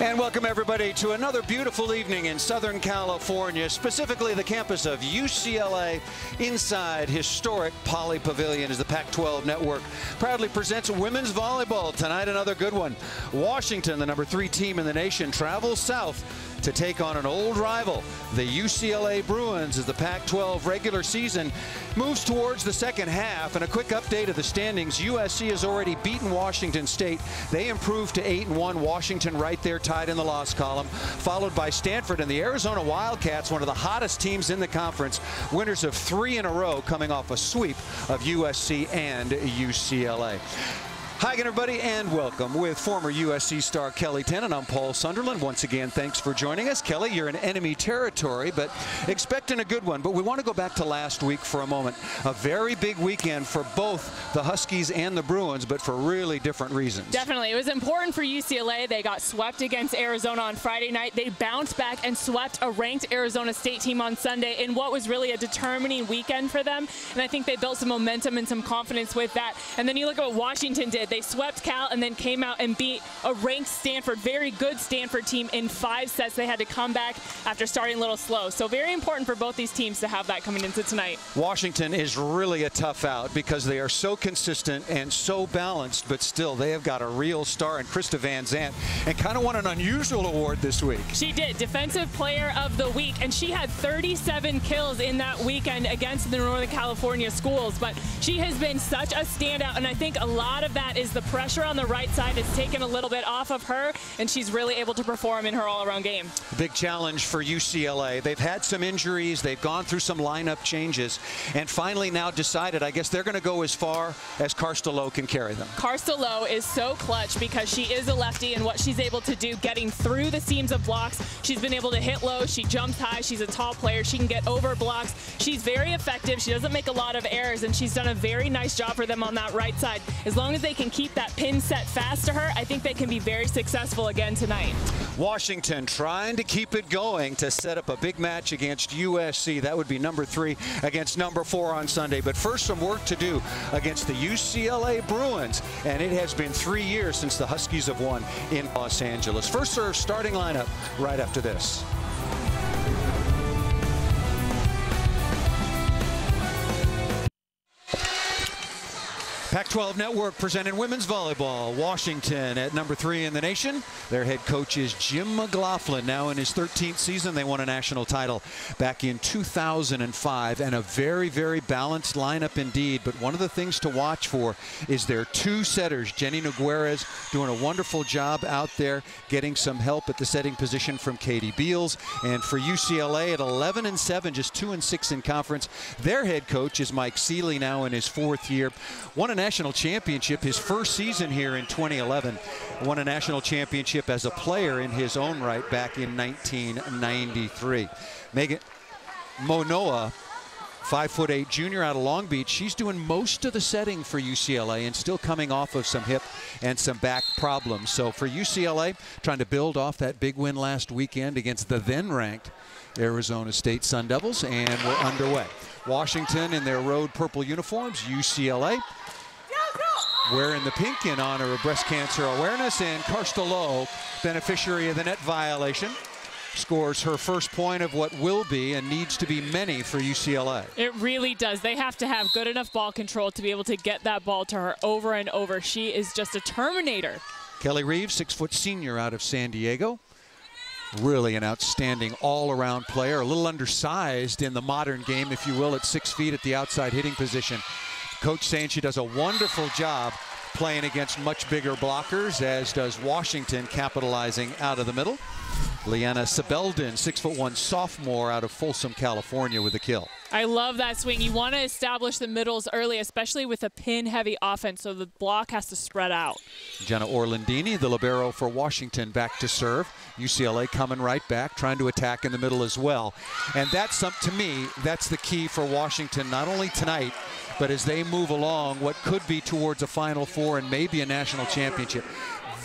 And welcome everybody to another beautiful evening in Southern California, specifically the campus of UCLA inside historic Poly Pavilion as the Pac-12 Network proudly presents women's volleyball. Tonight another good one. Washington, the #3 team in the nation, travels south to take on an old rival, the UCLA Bruins, as the Pac-12 regular season moves towards the second half. And a quick update of the standings: USC has already beaten Washington State. They improved to 8-1. Washington right there tied in the loss column, followed by Stanford and the Arizona Wildcats, one of the hottest teams in the conference, winners of 3 in a row, coming off a sweep of USC and UCLA. Hi again, everybody, and welcome. With former USC star Kelly Tennant, I'm Paul Sunderland. Once again, thanks for joining us. Kelly, you're in enemy territory, but expecting a good one. But we want to go back to last week for a moment. A very big weekend for both the Huskies and the Bruins, but for really different reasons. Definitely. It was important for UCLA. They got swept against Arizona on Friday night. They bounced back and swept a ranked Arizona State team on Sunday in what was really a determining weekend for them. And I think they built some momentum and some confidence with that. And then you look at what Washington did. They swept Cal and then came out and beat a ranked Stanford, very good Stanford team in 5 sets. They had to come back after starting a little slow. So very important for both these teams to have that coming into tonight. Washington is really a tough out because they are so consistent and so balanced, but still they have got a real star in Krista Van Zandt, and kind of won an unusual award this week. She did, Defensive Player of the Week, and she had 37 kills in that weekend against the Northern California schools. But she has been such a standout, and I think a lot of that is the pressure on the right side has taken a little bit off of her, and she's really able to perform in her all-around game. Big challenge for UCLA. They've had some injuries. They've gone through some lineup changes, and finally now decided, I guess they're going to go as far as Karsta Lowe can carry them. Karsta Lowe is so clutch because she is a lefty, and what she's able to do getting through the seams of blocks, she's been able to hit low, she jumps high, she's a tall player, she can get over blocks. She's very effective, she doesn't make a lot of errors, and she's done a very nice job for them on that right side. As long as they can keep that pin set fast to her, I think they can be very successful again tonight. Washington trying to keep it going to set up a big match against USC. That would be #3 against #4 on Sunday. But first, some work to do against the UCLA Bruins, and it has been 3 years since the Huskies have won in Los Angeles. First serve starting lineup right after this. Pac-12 Network presenting women's volleyball. Washington at #3 in the nation. Their head coach is Jim McLaughlin. Now in his 13th season, they won a national title back in 2005, and a very, very balanced lineup indeed. But one of the things to watch for is their 2 setters. Jenny Nogueras doing a wonderful job out there, getting some help at the setting position from Katie Beals. And for UCLA at 11-7, just 2-6 in conference, their head coach is Mike Seeley, now in his 4th year. Won a national championship his first season here in 2011. Won a national championship as a player in his own right back in 1993. Megan Monoa, 5'8" junior out of Long Beach. She's doing most of the setting for UCLA and still coming off of some hip and some back problems. So for UCLA, trying to build off that big win last weekend against the then-ranked Arizona State Sun Devils, and we're underway. Washington in their road purple uniforms, UCLA wearing the pink in honor of breast cancer awareness, and Karsta Lowe, beneficiary of the net violation, scores her first point of what will be and needs to be many for UCLA. It really does. They have to have good enough ball control to be able to get that ball to her over and over. She is just a Terminator. Kelly Reeves, 6-foot senior out of San Diego. Really an outstanding all-around player, a little undersized in the modern game, if you will, at 6 feet at the outside hitting position. Coach saying she does a wonderful job playing against much bigger blockers, as does Washington, capitalizing out of the middle. Leanna Sebeldin, 6'1" sophomore out of Folsom, California, with a kill. I love that swing. You want to establish the middles early, especially with a pin-heavy offense, so the block has to spread out. Jenna Orlandini, the libero for Washington, back to serve. UCLA coming right back, trying to attack in the middle as well. And that's, to me, that's the key for Washington, not only tonight, but as they move along what could be towards a Final Four and maybe a national championship.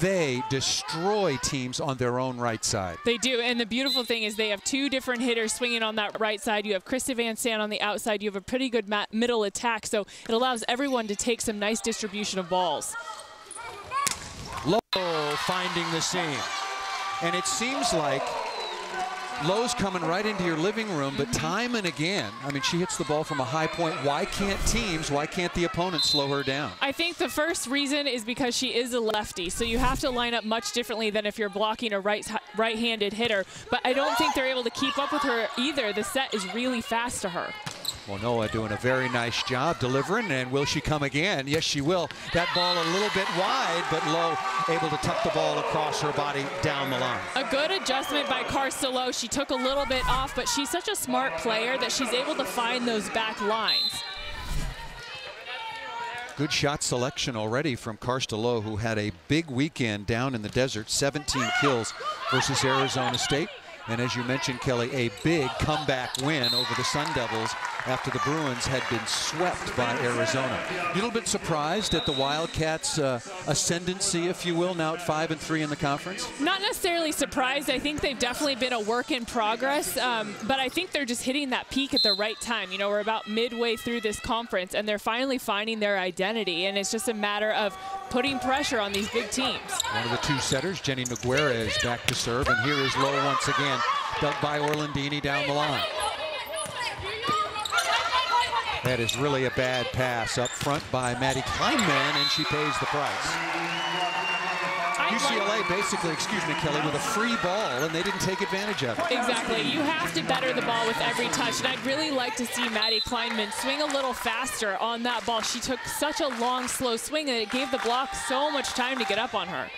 They destroy teams on their own right side. They do, and the beautiful thing is they have 2 different hitters swinging on that right side. You have Krista Van Zandt on the outside. You have a pretty good middle attack, so it allows everyone to take some nice distribution of balls. Lowe finding the seam. And it seems like Lowe's coming right into your living room, but time and again, I mean, she hits the ball from a high point. Why can't the opponent slow her down? I think the first reason is because she is a lefty, so you have to line up much differently than if you're blocking a right-handed hitter. But I don't think they're able to keep up with her either. The set is really fast to her. Well, Noah doing a very nice job delivering, and will she come again? Yes, she will. That ball a little bit wide, but Lowe able to tuck the ball across her body down the line. A good adjustment by Lowe. She took a little bit off, but she's such a smart player that she's able to find those back lines. Good shot selection already from Lowe, who had a big weekend down in the desert, 17 kills versus Arizona State. And as you mentioned, Kelly, a big comeback win over the Sun Devils after the Bruins had been swept by Arizona. A little bit surprised at the Wildcats' ascendancy, if you will, now at 5-3 in the conference? Not necessarily surprised. I think they've definitely been a work in progress, but I think they're just hitting that peak at the right time. You know, we're about midway through this conference, and they're finally finding their identity, and it's just a matter of putting pressure on these big teams. One of the two setters, Jenny Noguera, is back to serve, and here is Lowe once again, dug by Orlandini down the line. That is really a bad pass up front by Maddie Kleinman, and she pays the price. UCLA basically, excuse me, Kelly, with a free ball, and they didn't take advantage of it. Exactly. You have to better the ball with every touch, and I'd really like to see Maddie Kleinman swing a little faster on that ball. She took such a long, slow swing, and it gave the block so much time to get up on her.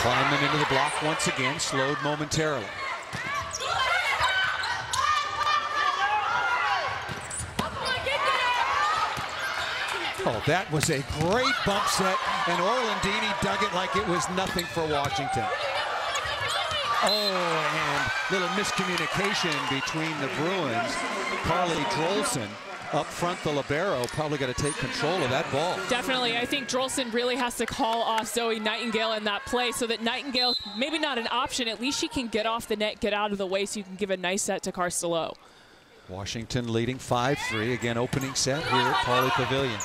Kleinman into the block once again, slowed momentarily. Oh, that was a great bump set, and Orlandini dug it like it was nothing for Washington. Oh, and little miscommunication between the Bruins. Carly Drolson up front, the libero, probably got to take control of that ball. Definitely. I think Drolson really has to call off Zoe Nightingale in that play so that Nightingale, maybe not an option, at least she can get off the net, get out of the way so you can give a nice set to Lowe. Washington leading 5-3, again opening set here at Pauley Pavilion.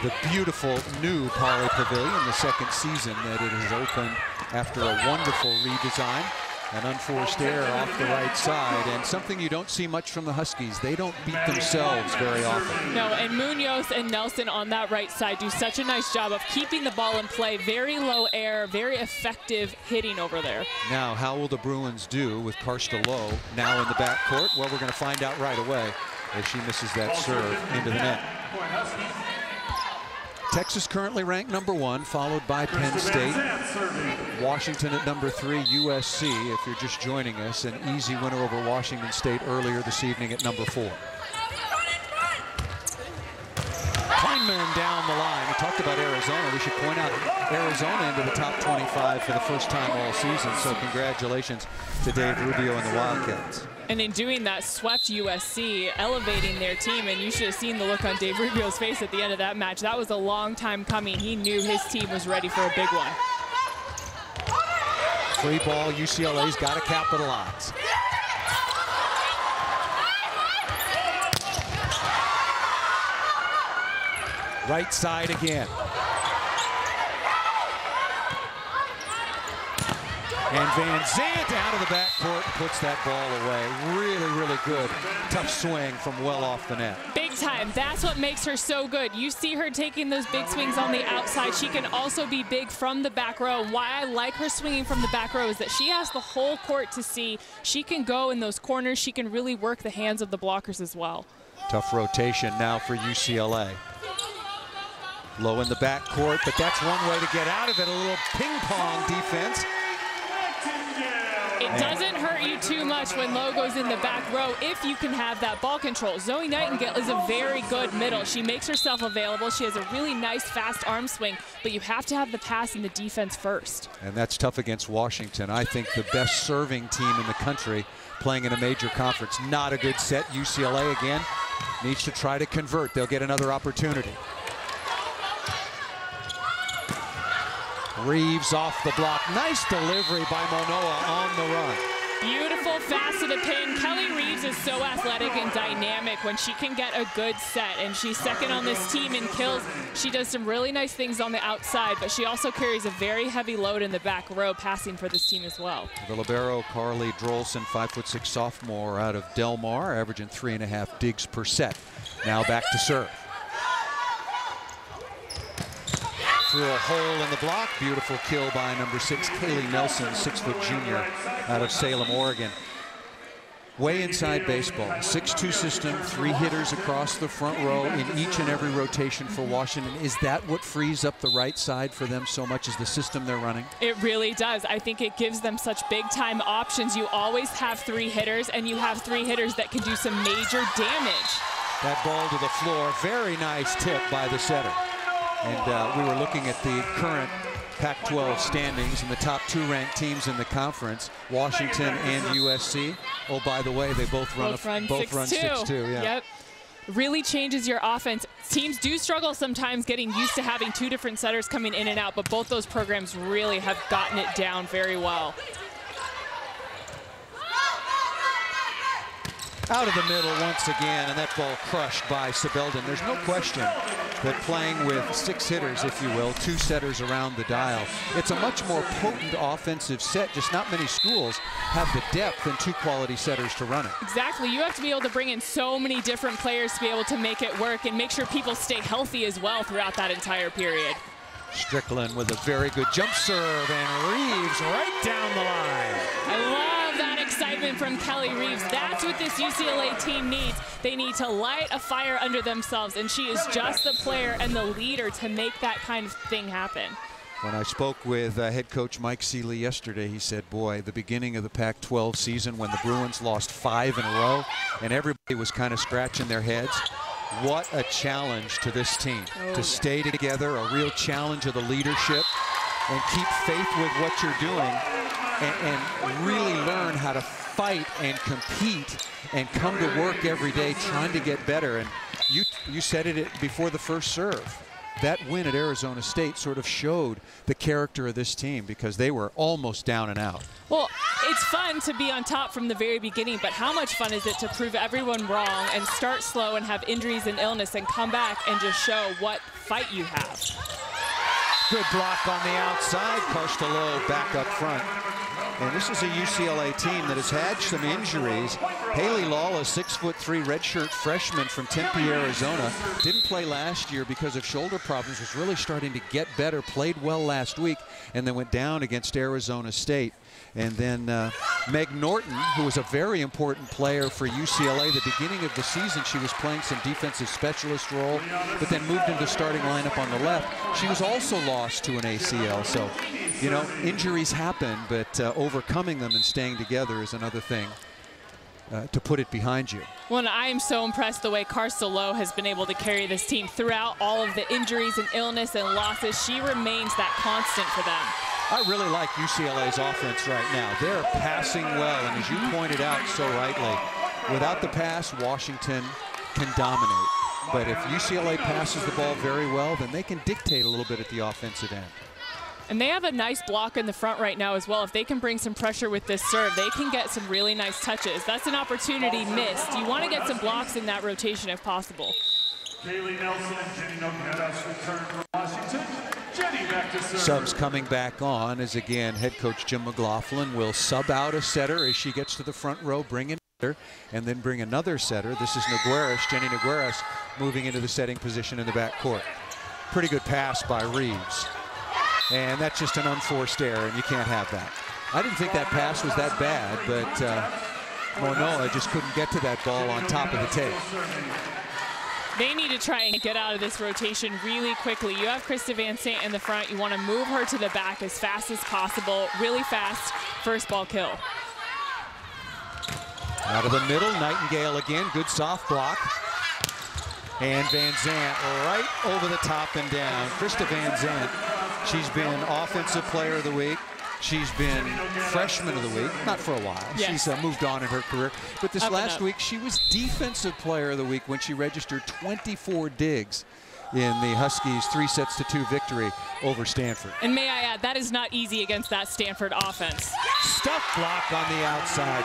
The beautiful new Pauley Pavilion, the second season that it has opened after a wonderful redesign. An unforced error off the right side, and something you don't see much from the Huskies. They don't beat themselves very often. No, and Munoz and Nelson on that right side do such a nice job of keeping the ball in play. Very low air, very effective hitting over there. Now, how will the Bruins do with Karsta Lowe now in the backcourt? Well, we're going to find out right away as she misses that serve into the net. Texas currently ranked #1, followed by Penn State. Washington at #3, USC, if you're just joining us. An easy winner over Washington State earlier this evening at #4. Kleinman down the line. We talked about Arizona. We should point out Arizona into the top 25 for the first time all season. So congratulations to Dave Rubio and the Wildcats. And in doing that, swept USC, elevating their team. And you should have seen the look on Dave Rubio's face at the end of that match. That was a long time coming. He knew his team was ready for a big one. Free ball, UCLA's got to capitalize. Right side again. And Van Zandt out of the backcourt puts that ball away. Really, really good. Tough swing from well off the net. Big time. That's what makes her so good. You see her taking those big swings on the outside. She can also be big from the back row. Why I like her swinging from the back row is that she has the whole court to see. She can go in those corners. She can really work the hands of the blockers as well. Tough rotation now for UCLA. Low in the backcourt, but that's one way to get out of it. A little ping pong defense. It doesn't hurt you too much when Lowe goes in the back row if you can have that ball control. Zoe Nightingale is a very good middle. She makes herself available. She has a really nice fast arm swing, but you have to have the pass and the defense first. And that's tough against Washington. I think the best serving team in the country playing in a major conference. Not a good set. UCLA again needs to try to convert. They'll get another opportunity. Reeves off the block. Nice delivery by Monoa on the run. Beautiful, fast to the pin. Kelly Reeves is so athletic and dynamic when she can get a good set, and she's second on this team in kills. She does some really nice things on the outside, but she also carries a very heavy load in the back row passing for this team as well. The libero, Carly Drolson, 5'6" sophomore out of Del Mar, averaging 3.5 digs per set. Now back to serve. Through a hole in the block. Beautiful kill by number 6, Kaylee Nelson, 6-foot junior out of Salem, Oregon. Way inside baseball. 6-2 system, 3 hitters across the front row in each and every rotation for Washington. Is that what frees up the right side for them so much, as the system they're running? It really does. I think it gives them such big-time options. You always have 3 hitters, and you have 3 hitters that can do some major damage. That ball to the floor. Very nice tip by the setter. And we were looking at the current Pac-12 standings and the top 2 ranked teams in the conference, Washington and USC. Oh, by the way, they both run 6-2. Yeah. Yep. Really changes your offense. Teams do struggle sometimes getting used to having 2 different setters coming in and out, but both those programs really have gotten it down very well. Out of the middle once again, and that ball crushed by Sibelden. There's no question that playing with 6 hitters, if you will, 2 setters around the dial, it's a much more potent offensive set. Just not many schools have the depth and 2 quality setters to run it. Exactly. You have to be able to bring in so many different players to be able to make it work and make sure people stay healthy as well throughout that entire period. Strickland with a very good jump serve, and Reeves right down the line. I love that excitement from Kelly Reeves. That's what this UCLA team needs. They need to light a fire under themselves, and she is just the player and the leader to make that kind of thing happen. When I spoke with head coach Mike Seeley yesterday, he said, boy, the beginning of the Pac-12 season when the Bruins lost 5 in a row and everybody was kind of scratching their heads. What a challenge to this team to stay together, a real challenge of the leadership, and keep faith with what you're doing, and really learn how to fight and compete and come to work every day trying to get better. And you said it before the first serve. That win at Arizona State sort of showed the character of this team, because they were almost down and out. Well, it's fun to be on top from the very beginning, but how much fun is it to prove everyone wrong and start slow and have injuries and illness and come back and just show what fight you have? Good block on the outside. Carstolo back up front. And this is a UCLA team that has had some injuries. Haley Lawless, 6'3" redshirt freshman from Tempe, Arizona, didn't play last year because of shoulder problems, was really starting to get better, played well last week, and then went down against Arizona State. And then Meg Norton, who was a very important player for UCLA. The beginning of the season, she was playing some defensive specialist role, but then moved into starting lineup on the left. She was also lost to an ACL. So, you know, injuries happen, but overcoming them and staying together is another thing to put it behind you. Well, and I am so impressed the way Carstolo has been able to carry this team throughout all of the injuries and illness and losses. She remains that constant for them. I really like UCLA's offense right now. They're passing well, and as you pointed out so rightly, without the pass, Washington can dominate. But if UCLA passes the ball very well, then they can dictate a little bit at the offensive end. And they have a nice block in the front right now as well. If they can bring some pressure with this serve, they can get some really nice touches. That's an opportunity missed. You want to get some blocks in that rotation if possible. Kaylee Nelson and Jenny Nogueras return for Washington. Jenny back to serve. Subs coming back on as, again, head coach Jim McLaughlin will sub out a setter as she gets to the front row, bring in her, and then bring another setter. This is Nogueras, Jenny Nogueras, moving into the setting position in the backcourt. Pretty good pass by Reeves. And that's just an unforced error, and you can't have that. I didn't think that pass was that bad, but Manoa just couldn't get to that ball on top of the tape. They need to try and get out of this rotation really quickly. You have Krista Van Sant in the front. You want to move her to the back as fast as possible. Really fast first ball kill. Out of the middle, Nightingale again. Good soft block. And Van Sant right over the top and down. Krista Van Sant, she's been Offensive Player of the Week. She's been Freshman of the Week, not for a while. Yes. She's moved on in her career. But this Up last week, she was Defensive Player of the Week when she registered 24 digs. in the Huskies' 3-2 victory over Stanford. And may I add, that is not easy against that Stanford offense. Stuff block on the outside.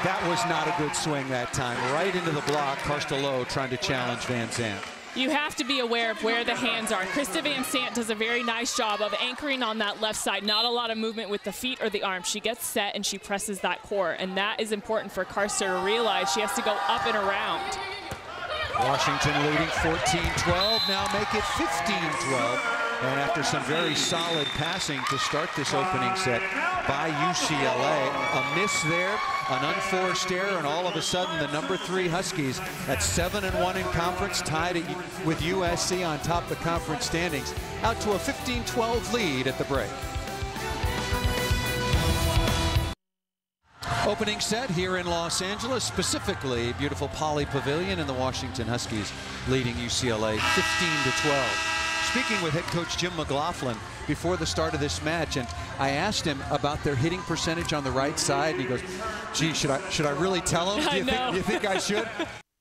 That was not a good swing that time. Right into the block, Karsta Lowe trying to challenge Van Zandt. You have to be aware of where the hands are. Krista Van Zandt does a very nice job of anchoring on that left side. Not a lot of movement with the feet or the arms. She gets set and she presses that core, and that is important for Karsta to realize. She has to go up and around. Washington leading 14-12, now make it 15-12. And after some very solid passing to start this opening set by UCLA, a miss there, an unforced error, and all of a sudden the number 3 Huskies at 7-1 in conference, tied with USC on top of the conference standings, out to a 15-12 lead at the break. Opening set here in Los Angeles, specifically beautiful Poly Pavilion, and the Washington Huskies leading UCLA 15-12. Speaking with head coach Jim McLaughlin before the start of this match, and I asked him about their hitting percentage on the right side, and he goes, gee, should I really tell him? Do you think I should?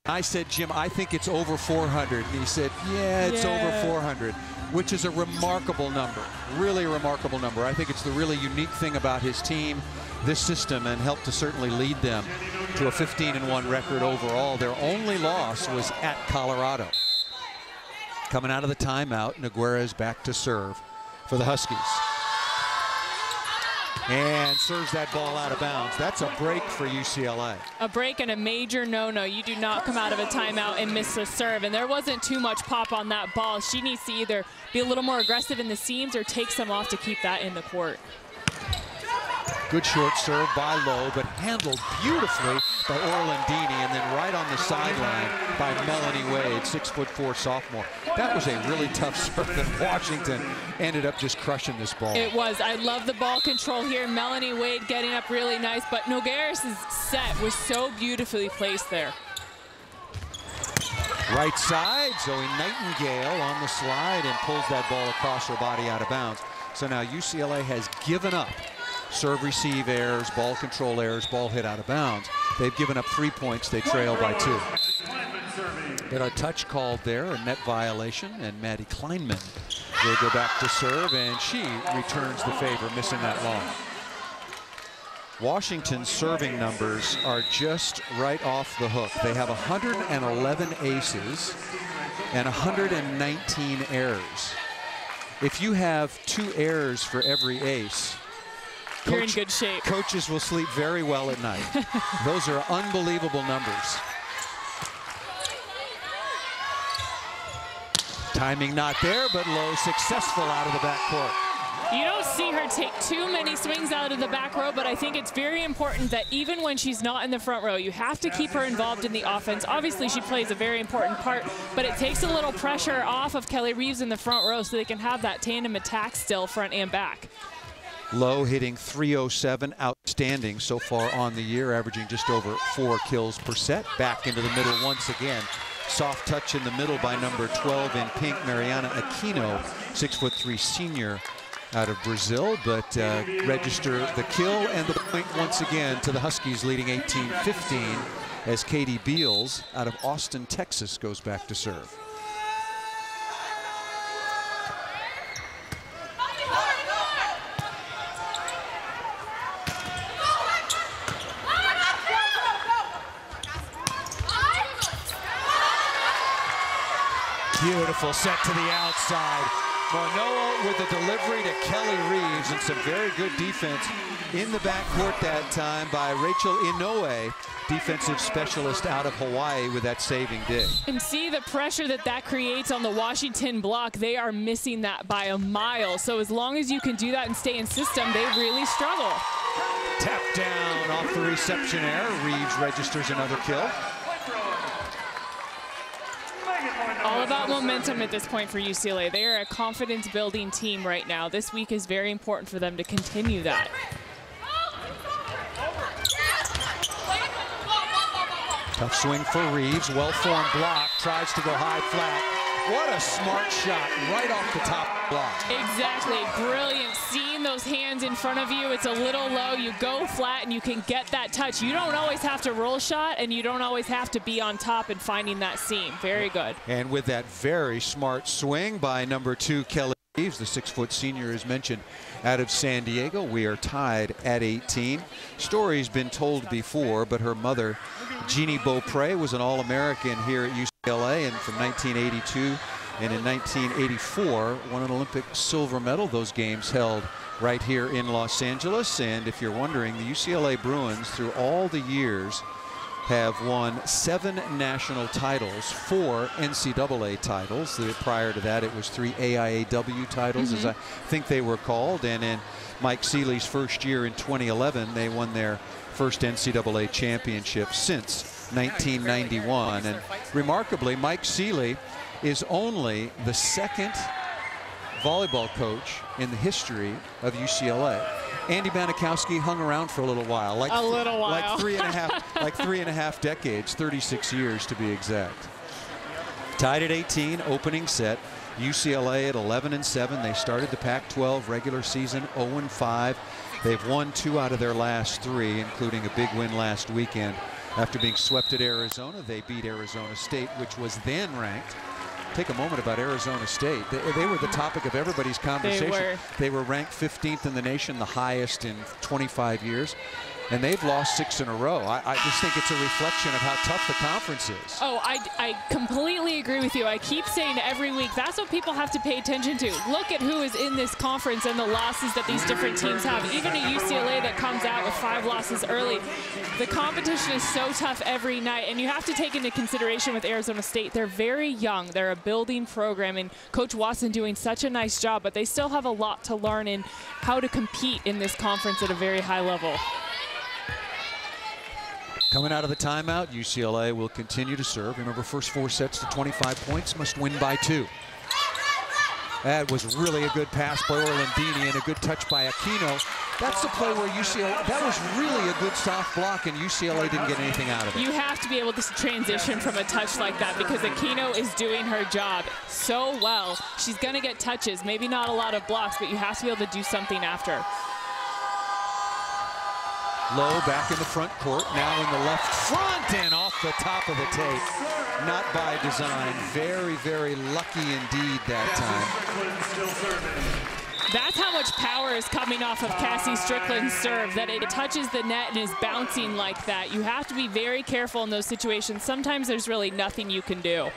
I said, Jim, I think it's over 400. And he said, yeah, it's over 400, which is a remarkable number, really a remarkable number. I think it's the really unique thing about his team, this system, and helped to certainly lead them to a 15-1 record overall. Their only loss was at Colorado. Coming out of the timeout, Nogueira's back to serve for the Huskies. And serves that ball out of bounds. That's a break for UCLA. A break and a major no-no. You do not come out of a timeout and miss a serve. And there wasn't too much pop on that ball. She needs to either be a little more aggressive in the seams or take some off to keep that in the court. Good short serve by Lowe, but handled beautifully by Orlandini, and then right on the sideline by Melanie Wade, 6'4" sophomore. That was a really tough serve, and Washington ended up just crushing this ball. It was. I love the ball control here. Melanie Wade getting up really nice, but Nogueira's set was so beautifully placed there. Right side, Zoe Nightingale on the slide and pulls that ball across her body out of bounds. So now UCLA has given up serve receive errors, ball control errors, ball hit out of bounds. They've given up 3 points. They trail by 2. But a touch called there, a net violation, and Maddie Kleinman will go back to serve, and she returns the favor, missing that long. Washington's serving numbers are just right off the hook. They have 111 aces and 119 errors. If you have 2 errors for every ace, you're in good shape. Coaches will sleep very well at night. Those are unbelievable numbers. Timing not there, but Lowe successful out of the backcourt. You don't see her take too many swings out of the back row, but I think it's very important that even when she's not in the front row, you have to keep her involved in the offense. Obviously, she plays a very important part, but it takes a little pressure off of Kelly Reeves in the front row so they can have that tandem attack still, front and back. Lowe hitting .307, outstanding so far on the year, averaging just over 4 kills per set. Back into the middle once again. Soft touch in the middle by number 12 in pink, Mariana Aquino, 6'3" senior out of Brazil, but register the kill and the point once again to the Huskies, leading 18-15 as Katie Beals out of Austin, Texas goes back to serve. Beautiful set to the outside. Manoa with a delivery to Kelly Reeves, and some very good defense in the backcourt that time by Rachel Inoue, defensive specialist out of Hawaii, with that saving dig. And see the pressure that creates on the Washington block. They are missing that by a mile. So as long as you can do that and stay in system, they really struggle. Tap down off the reception error. Reeves registers another kill. All about momentum at this point for UCLA. They are a confidence-building team right now. This week is very important for them to continue that. Tough swing for Reeves. Well-formed block. Tries to go high flat. What a smart shot right off the top block. Exactly, brilliant. Seeing those hands in front of you, it's a little low. You go flat and you can get that touch. You don't always have to roll shot, and you don't always have to be on top and finding that seam. Very good. And with that very smart swing by number 2, Kelly Reeves, the 6-foot senior, as mentioned, out of San Diego. We are tied at 18. Story's been told before, but her mother, Jeannie Beaupre, was an All-American here at UCLA, and from 1982 and in 1984 won an Olympic silver medal. Those games held right here in Los Angeles. And if you're wondering, the UCLA Bruins, through all the years, have won 7 national titles, 4 NCAA titles. Prior to that, it was 3 AIAW titles, as I think they were called. And in Mike Seeley's first year in 2011, they won their first NCAA championship since 1991. And remarkably, Mike Seeley is only the 2nd volleyball coach in the history of UCLA. Andy Banikowski hung around for a little while, like three and a half decades, 36 years to be exact. Tied at 18, opening set. UCLA at 11-7. They started the Pac-12 regular season 0-5. They've won 2 out of their last 3, including a big win last weekend. After being swept at Arizona, they beat Arizona State, which was then ranked. Take a moment about Arizona State. They were the topic of everybody's conversation. They were ranked 15th in the nation, the highest in 25 years. And they've lost 6 in a row. I just think it's a reflection of how tough the conference is. Oh, I completely agree with you. I keep saying every week, that's what people have to pay attention to. Look at who is in this conference and the losses that these different teams have. Even a UCLA that comes out with 5 losses early. The competition is so tough every night. And you have to take into consideration with Arizona State, they're very young. They're a building program. And Coach Watson doing such a nice job. But they still have a lot to learn in how to compete in this conference at a very high level. Coming out of the timeout, UCLA will continue to serve. Remember, first 4 sets to 25 points, must win by 2. That was really a good pass by Orlandini and a good touch by Aquino. That's the play where UCLA, that was really a good soft block, and UCLA didn't get anything out of it. You have to be able to transition from a touch like that because Aquino is doing her job so well. She's going to get touches, maybe not a lot of blocks, but you have to be able to do something after. Low back in the front court, now in the left front and off the top of the tape. Not by design. Very, very lucky indeed that time. That's how much power is coming off of Cassie Strickland's serve, that it touches the net and is bouncing like that. You have to be very careful in those situations. Sometimes there's really nothing you can do.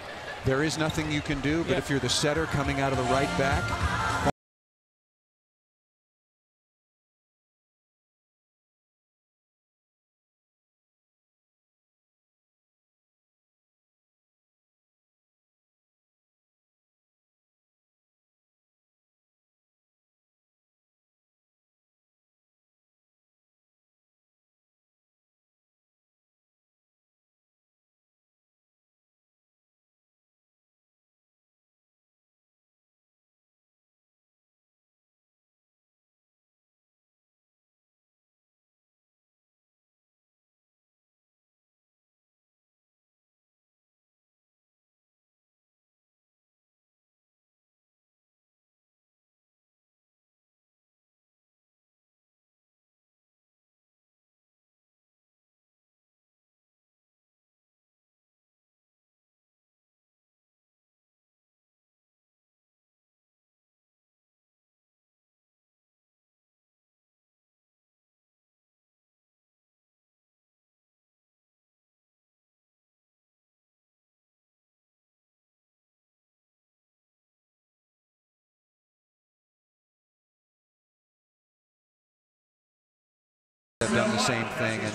There is nothing you can do, but if you're the setter coming out of the right back, I've done the same thing, and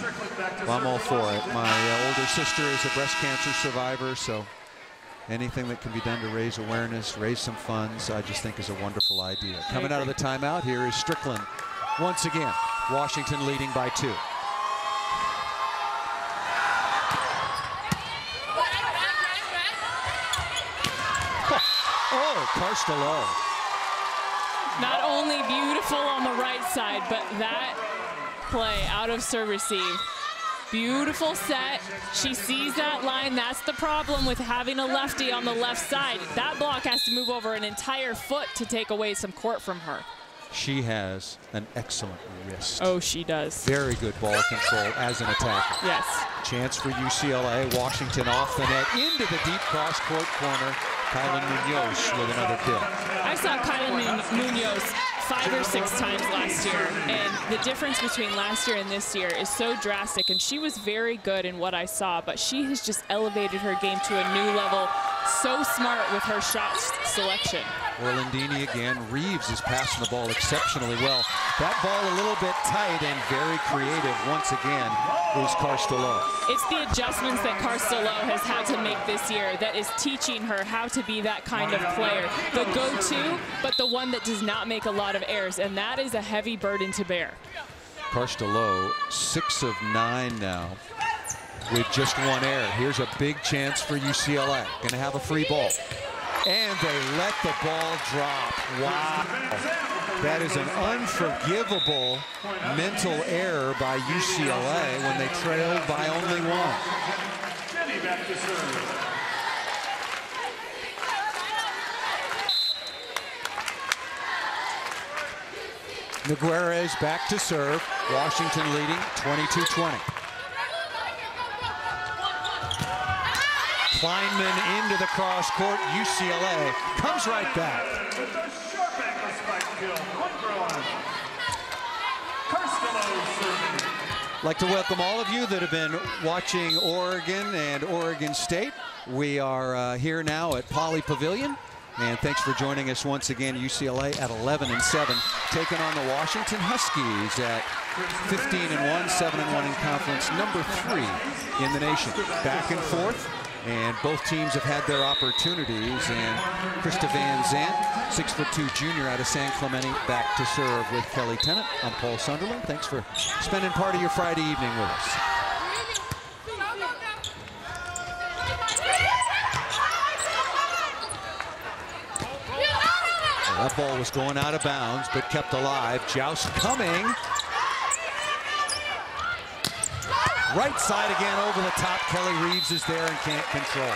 well, I'm all for it. My older sister is a breast cancer survivor, so anything that can be done to raise awareness, raise some funds, I just think is a wonderful idea. Coming out of the timeout, here is Strickland. Once again, Washington leading by 2. Oh, Carstelo. Not only beautiful on the right side, but that play out of serve receive. Beautiful set. She sees that line. That's the problem with having a lefty on the left side. That block has to move over an entire foot to take away some court from her. She has an excellent wrist. Oh, she does. Very good ball control as an attacker. Yes. Chance for UCLA. Washington off the net into the deep cross-court corner. Kylan Munoz with another kill. I saw Kylan Munoz 5 or 6 times last year, and the difference between last year and this year is so drastic, and she was very good in what I saw, but she has just elevated her game to a new level. So smart with her shot selection. Orlandini again. Reeves is passing the ball exceptionally well. That ball a little bit tight and very creative once again is Carstolo. It's the adjustments that Carstolo has had to make this year that is teaching her how to be that kind of player. The go-to, but the one that does not make a lot of errors, and that is a heavy burden to bear. Carstolo 6 of 9 now with just 1 error. Here's a big chance for UCLA. Going to have a free ball. And they let the ball drop. Wow. That is an unforgivable mental error by UCLA when they trailed by only 1. Jenny back to serve. Nogueras back to serve. Washington leading 22-20. Kleinman into the cross court. UCLA comes right back. With a sharp ankle spike kill. Point Brown. Carstolo serving. I'd like to welcome all of you that have been watching Oregon and Oregon State. We are here now at Poly Pavilion. And thanks for joining us once again. UCLA at 11-7, taking on the Washington Huskies at 15-1, 7-1 in conference, number 3 in the nation. Back and forth. And both teams have had their opportunities. And Krista Van Zandt, 6'2" junior out of San Clemente, back to serve with Kelly Tennant. I'm Paul Sunderland. Thanks for spending part of your Friday evening with us. Well, that ball was going out of bounds, but kept alive. Joust coming. Right side again over the top. Kelly Reeves is there and can't control.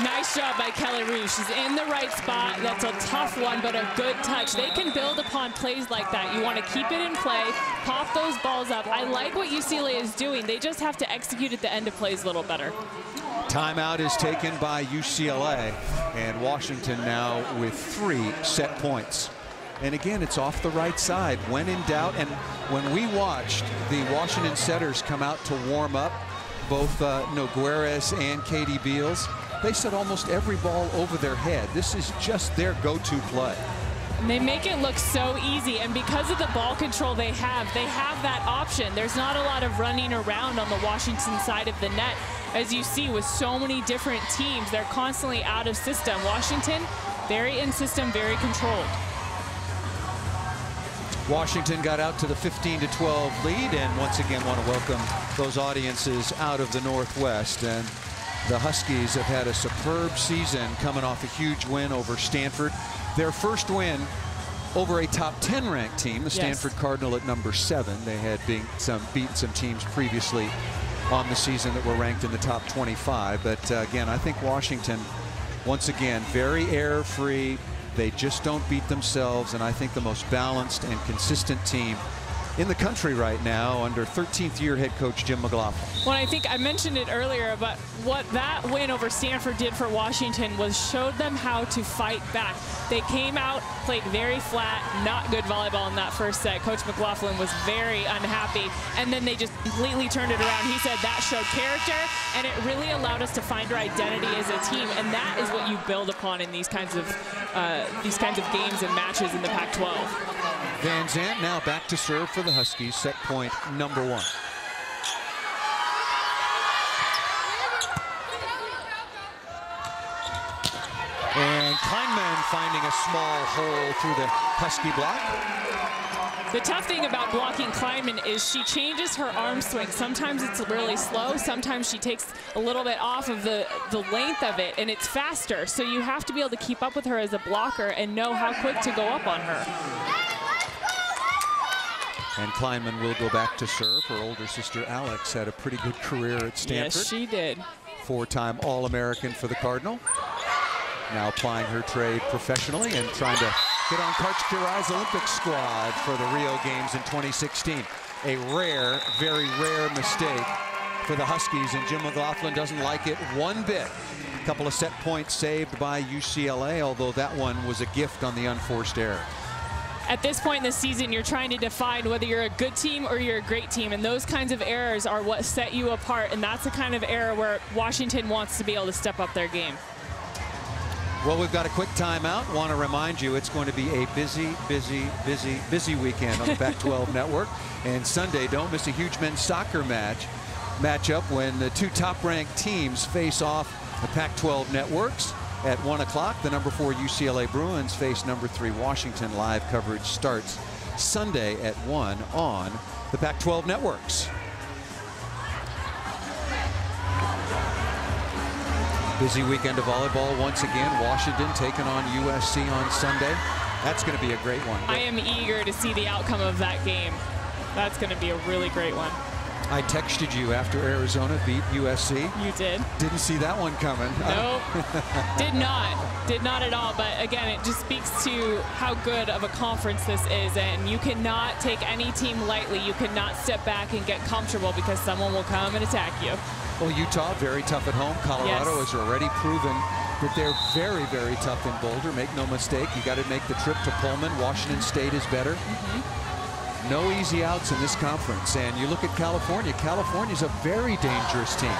Nice job by Kelly Reeves. She's in the right spot. That's a tough one, but a good touch. They can build upon plays like that. You want to keep it in play, pop those balls up. I like what UCLA is doing. They just have to execute at the end of plays a little better. Timeout is taken by UCLA, and Washington now with 3 set points. And again, it's off the right side when in doubt. And when we watched the Washington setters come out to warm up, both Nogueras and Katie Beals, they set almost every ball over their head. This is just their go-to play. And they make it look so easy, and because of the ball control they have that option. There's not a lot of running around on the Washington side of the net. As you see with so many different teams, they're constantly out of system. Washington, very in system, very controlled. Washington got out to the 15-12 lead, and once again want to welcome those audiences out of the Northwest. And the Huskies have had a superb season, coming off a huge win over Stanford. Their first win over a top 10 ranked team, the Stanford Cardinal at number 7. They had beaten some teams previously on the season that were ranked in the top 25. But again, I think Washington, once again, very error-free. They just don't beat themselves, and I think the most balanced and consistent team in the country right now under 13th year head coach Jim McLaughlin. Well, I think I mentioned it earlier, but what that win over Stanford did for Washington was showed them how to fight back. They came out, played very flat, not good volleyball in that first set. Coach McLaughlin was very unhappy, and then they just completely turned it around. He said that showed character, and it really allowed us to find our identity as a team, and that is what you build upon in these kinds of games and matches in the Pac-12. Van Zandt now back to serve for the Huskies, set point number 1. And Kleinman finding a small hole through the Husky block. The tough thing about blocking Kleinman is she changes her arm swing. Sometimes it's really slow. Sometimes she takes a little bit off of the length of it, and it's faster. So you have to be able to keep up with her as a blocker and know how quick to go up on her. And Kleinman will go back to serve. Her older sister Alex had a pretty good career at Stanford. Yes, she did. 4-time All-American for the Cardinal. Now applying her trade professionally and trying to get on Karch Kirai's Olympic squad for the Rio Games in 2016. A rare, very rare mistake for the Huskies, and Jim McLaughlin doesn't like it one bit. A couple of set points saved by UCLA, although that one was a gift on the unforced error. At this point in the season, you're trying to define whether you're a good team or you're a great team, and those kinds of errors are what set you apart, and that's the kind of error where Washington wants to be able to step up their game. Well, we've got a quick timeout. Want to remind you it's going to be a busy weekend on the Pac-12 network. And Sunday, don't miss a huge men's soccer matchup when the two top-ranked teams face off the Pac-12 networks. At 1 o'clock, the number 4 UCLA Bruins face number 3 Washington. Live coverage starts Sunday at 1 on the Pac-12 networks. Busy weekend of volleyball once again. Washington taking on USC on Sunday. That's going to be a great one. I am eager to see the outcome of that game. That's going to be a really great one. I texted you after Arizona beat USC. You did. Didn't see that one coming. Nope. Did not at all. But again, it just speaks to how good of a conference this is. And you cannot take any team lightly. You cannot step back and get comfortable because someone will come and attack you. Well, Utah, very tough at home. Colorado has already proven that they're very, very tough in Boulder. Make no mistake, you got to make the trip to Pullman. Washington State is better. No easy outs in this conference. And you look at California. California's a very dangerous team.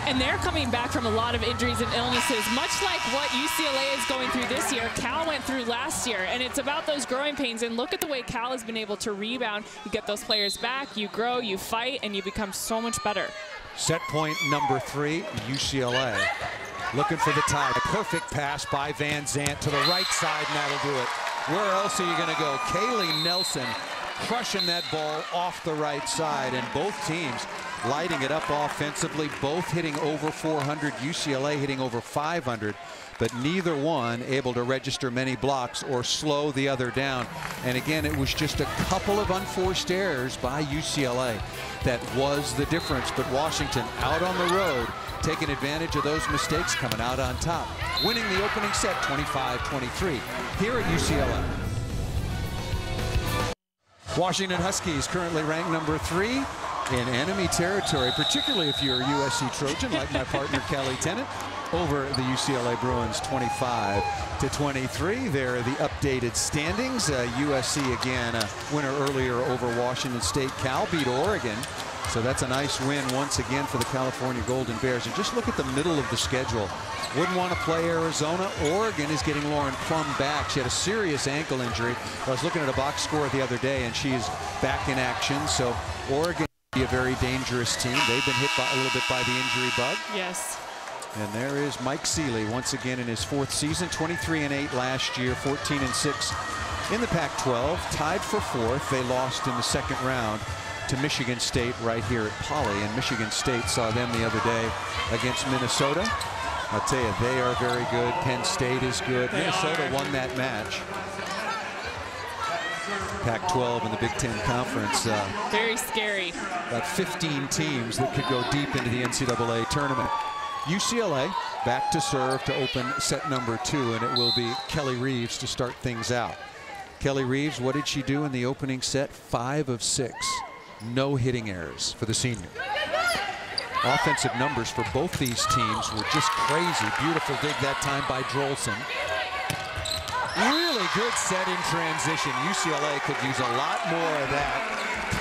And they're coming back from a lot of injuries and illnesses, much like what UCLA is going through this year. Cal went through last year, and it's about those growing pains. And look at the way Cal has been able to rebound. You get those players back, you grow, you fight, and you become so much better. Set point number 3, UCLA. Looking for the tie. Perfect pass by Van Zandt to the right side, and that'll do it. Where else are you going to go? Kaylee Nelson crushing that ball off the right side, and both teams lighting it up offensively, both hitting over 400, UCLA hitting over 500, but neither one able to register many blocks or slow the other down. And again, it was just a couple of unforced errors by UCLA that was the difference, but Washington out on the road taking advantage of those mistakes, coming out on top, winning the opening set 25-23 here at UCLA. Washington Huskies currently ranked number 3 in enemy territory, particularly if you're a USC Trojan like my partner Kelly Tennant, over the UCLA Bruins 25-23. There are the updated standings. USC again a winner earlier over Washington State. Cal beat Oregon, so that's a nice win once again for the California Golden Bears. And just look at the middle of the schedule. Wouldn't want to play Arizona. Oregon is getting Lauren Plum back. She had a serious ankle injury. I was looking at a box score the other day, and she's back in action. So Oregon be a very dangerous team. They've been hit by a little bit by the injury bug. Yes. And there is Mike Seeley once again in his 4th season, 23-8 last year, 14-6 in the Pac-12, tied for 4th. They lost in the second round to Michigan State right here at Poly, and Michigan State saw them the other day against Minnesota. I'll tell you, they are very good. Penn State is good. Minnesota won that match. Pac-12 and the Big Ten Conference. Very scary. About 15 teams that could go deep into the NCAA tournament. UCLA back to serve to open set number 2, and it will be Kelly Reeves to start things out. Kelly Reeves, what did she do in the opening set? 5 of 6. No hitting errors for the senior. Offensive numbers for both these teams were just crazy. Beautiful dig that time by Drolson. Really good set in transition. UCLA could use a lot more of that.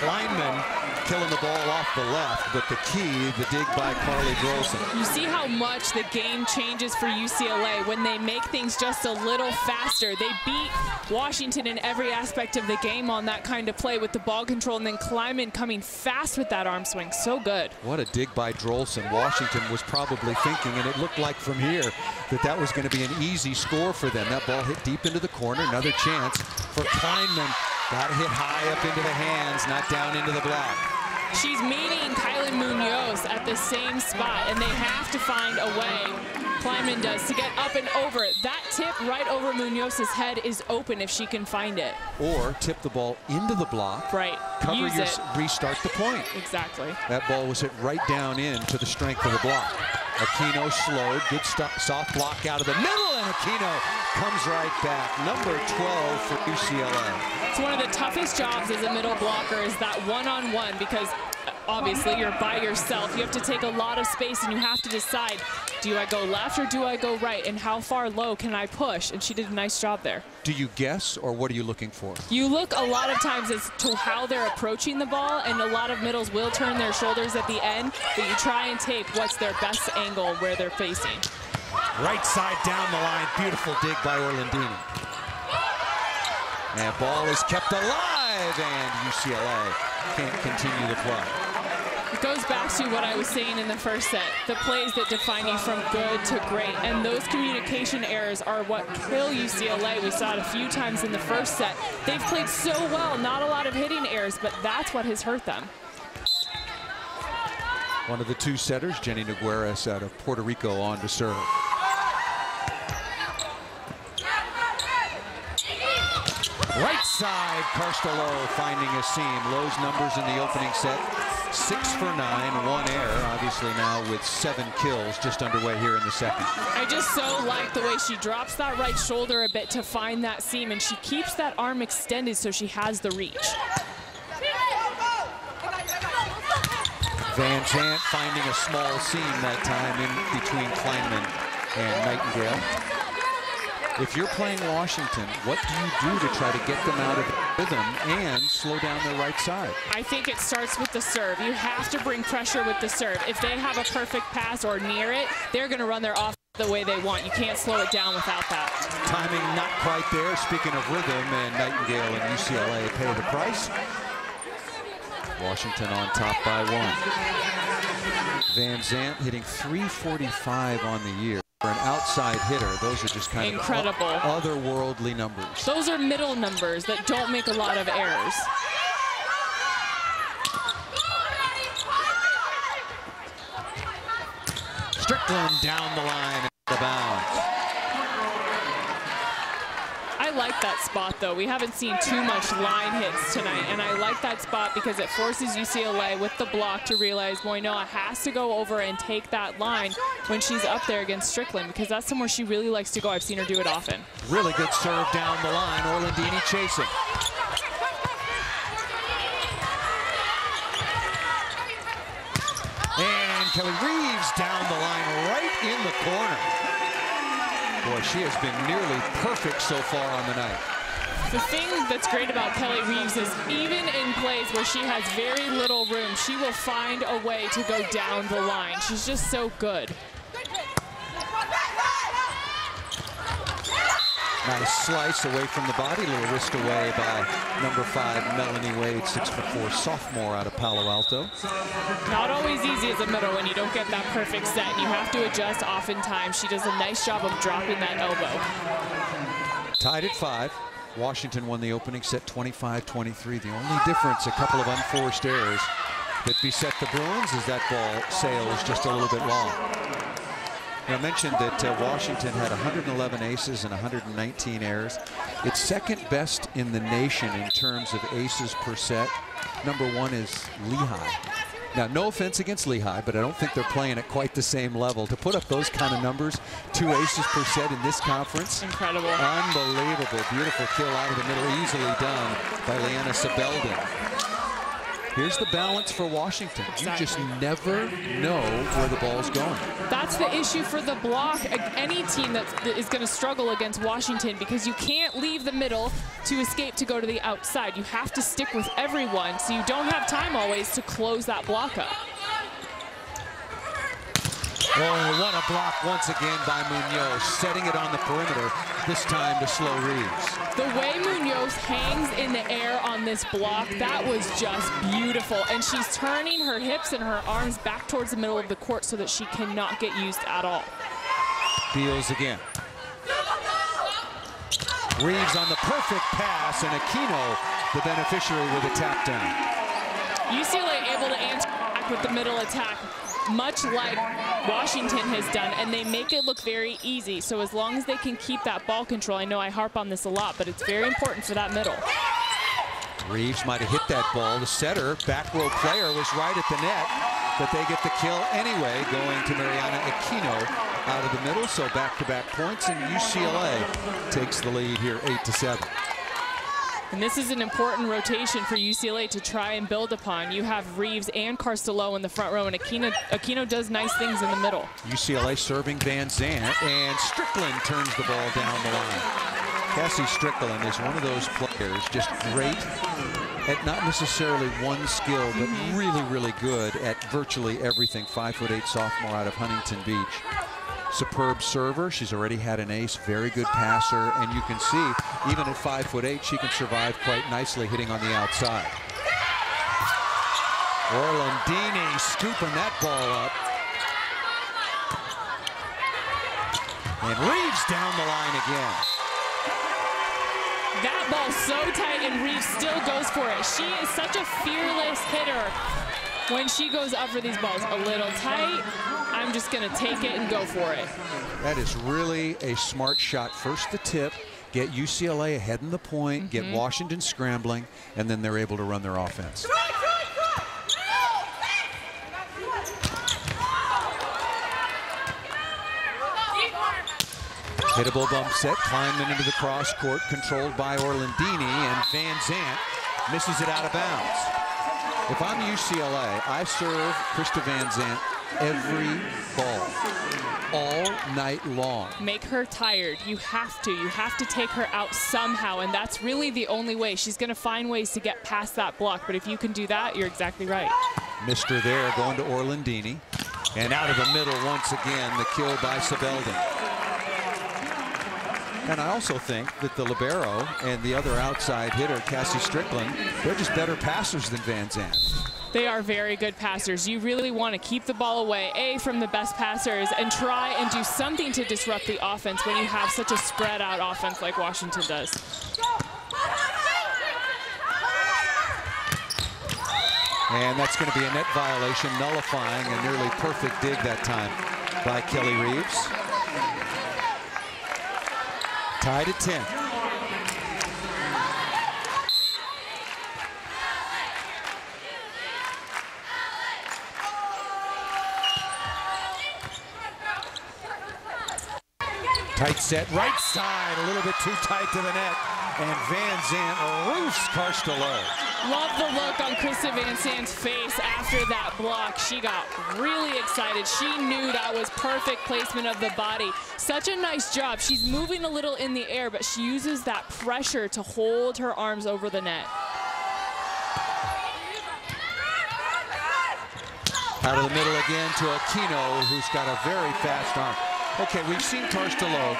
Kleinman killing the ball off the left, but the key, the dig by Carly Drolson. You see how much the game changes for UCLA when they make things just a little faster. They beat Washington in every aspect of the game on that kind of play with the ball control, and then Kleinman coming fast with that arm swing. So good. What a dig by Drolson. Washington was probably thinking, and it looked like from here, that that was going to be an easy score for them. That ball hit deep into the corner. Another chance for Kleinman. Got hit high up into the hands, not down into the block. She's meeting Kylan Munoz at the same spot, and they have to find a way, Kleinman does, to get up and over. That tip right over Munoz's head is open if she can find it. Or tip the ball into the block. Right. Cover Use your, it. restart the point. Exactly. That ball was hit right down into the strength of the block. Aquino slowed, good soft block out of the middle, and Aquino comes right back. Number 12 for UCLA. It's one of the toughest jobs as a middle blocker is that one-on-one, because obviously you're by yourself. You have to take a lot of space, and you have to decide, do I go left or do I go right, and how far low can I push? And she did a nice job there. Do you guess, or what are you looking for? You look a lot of times as to how they're approaching the ball, and a lot of middles will turn their shoulders at the end, but you try and take what's their best angle where they're facing. Right side down the line, beautiful dig by Orlandini. And ball is kept alive, and UCLA can't continue the play. It goes back to what I was saying in the first set, the plays that define you from good to great, and those communication errors are what kill UCLA. We saw it a few times in the first set. They've played so well, not a lot of hitting errors, but that's what has hurt them. One of the two setters, Jenny Nogueras out of Puerto Rico, on to serve. Right side, Carstolo finding a seam. Lowe's numbers in the opening set, 6 for 9, 1 error. Obviously now with 7 kills just underway here in the second. I just so like the way she drops that right shoulder a bit to find that seam, and she keeps that arm extended so she has the reach. Van Zandt finding a small seam that time in between Kleinman and Nightingale. If you're playing Washington, what do you do to try to get them out of rhythm and slow down their right side? I think it starts with the serve. You have to bring pressure with the serve. If they have a perfect pass or near it, they're going to run their offense the way they want. You can't slow it down without that. Timing not quite there. Speaking of rhythm, and Nightingale and UCLA pay the price. Washington on top by 1. Van Zandt hitting .345 on the year. For an outside hitter, those are just kind incredible, of otherworldly numbers. Those are middle numbers that don't make a lot of errors. Strickland down the line and out of bounds. I like that spot, though. We haven't seen too much line hits tonight, and I like that spot because it forces UCLA with the block to realize Moinoa has to go over and take that line when she's up there against Strickland, because that's somewhere she really likes to go. I've seen her do it often. Really good serve down the line. Orlandini chasing. And Kelly Reeves down the line right in the corner. Boy, she has been nearly perfect so far on the night. The thing that's great about Kelly Reeves is even in plays where she has very little room, she will find a way to go down the line. She's just so good. Nice slice away from the body, a little wrist away by number 5, Melanie Wade, 6'4", sophomore out of Palo Alto. Not always easy as a middle when you don't get that perfect set. You have to adjust oftentimes. She does a nice job of dropping that elbow. Tied at 5. Washington won the opening set 25-23. The only difference, a couple of unforced errors that beset the Bruins, is that ball sails just a little bit long. I mentioned that Washington had 111 aces and 119 errors. It's second best in the nation in terms of aces per set. Number 1 is Lehigh. Now, no offense against Lehigh, but I don't think they're playing at quite the same level. To put up those kind of numbers, 2 aces per set in this conference. Incredible. Unbelievable. Beautiful kill out of the middle, easily done by Leanna Sebeldin. Here's the balance for Washington. Exactly. You just never know where the ball's going. That's the issue for the block. Any team that is going to struggle against Washington, because you can't leave the middle to escape to go to the outside. You have to stick with everyone, so you don't have time always to close that block up. Oh, what a block once again by Munoz, setting it on the perimeter, this time to slow Reeves. The way Munoz hangs in the air on this block, that was just beautiful. And she's turning her hips and her arms back towards the middle of the court so that she cannot get used at all. Beals again. Reeves on the perfect pass, and Aquino, the beneficiary, with a tap down. UCLA able to answer back with the middle attack, much like Washington has done, and they make it look very easy. So as long as they can keep that ball control, I know I harp on this a lot, but it's very important for that middle. Reeves might have hit that ball. The setter, back row player, was right at the net, but they get the kill anyway, going to Mariana Aquino out of the middle. So back-to-back points, and UCLA takes the lead here 8-7. And this is an important rotation for UCLA to try and build upon. You have Reeves and Carstello in the front row, and Aquino does nice things in the middle. UCLA serving Van Zandt, and Strickland turns the ball down the line. Cassie Strickland is one of those players, just great at not necessarily one skill, but really, really good at virtually everything. 5'8" sophomore out of Huntington Beach. Superb server. She's already had an ace, very good passer, and you can see even at 5'8", she can survive quite nicely hitting on the outside. Orlandini scooping that ball up. And Reeves down the line again. That ball's so tight, and Reeves still goes for it. She is such a fearless hitter when she goes up for these balls. A little tight, I'm just gonna take it and go for it. That is really a smart shot. First the tip, get UCLA ahead in the point, get Washington scrambling, and then they're able to run their offense. Hittable bump set, climbing into the cross court, controlled by Orlandini, and Van Zandt misses it out of bounds. If I'm UCLA, I serve Krista Van Zandt every ball, all night long. Make her tired. You have to take her out somehow, and that's really the only way. She's gonna find ways to get past that block, but if you can do that, you're exactly right. Missed her there, going to Orlandini. And out of the middle once again, the kill by Sabelding. And I also think that the libero and the other outside hitter, Cassie Strickland, they're just better passers than Van Zandt. They are very good passers. You really want to keep the ball away, from the best passers, and try and do something to disrupt the offense when you have such a spread out offense like Washington does. And that's going to be a net violation, nullifying a nearly perfect dig that time by Kelly Reeves. Tied at 10. Tight set, right side, a little bit too tight to the net, and Van Zandt roofs Carstello. Love the look on Krista Van Zandt's face after that block. She got really excited. She knew that was perfect placement of the body. Such a nice job. She's moving a little in the air, but she uses that pressure to hold her arms over the net. Out of the middle again to Aquino, who's got a very fast arm. Okay, we've seen Carstello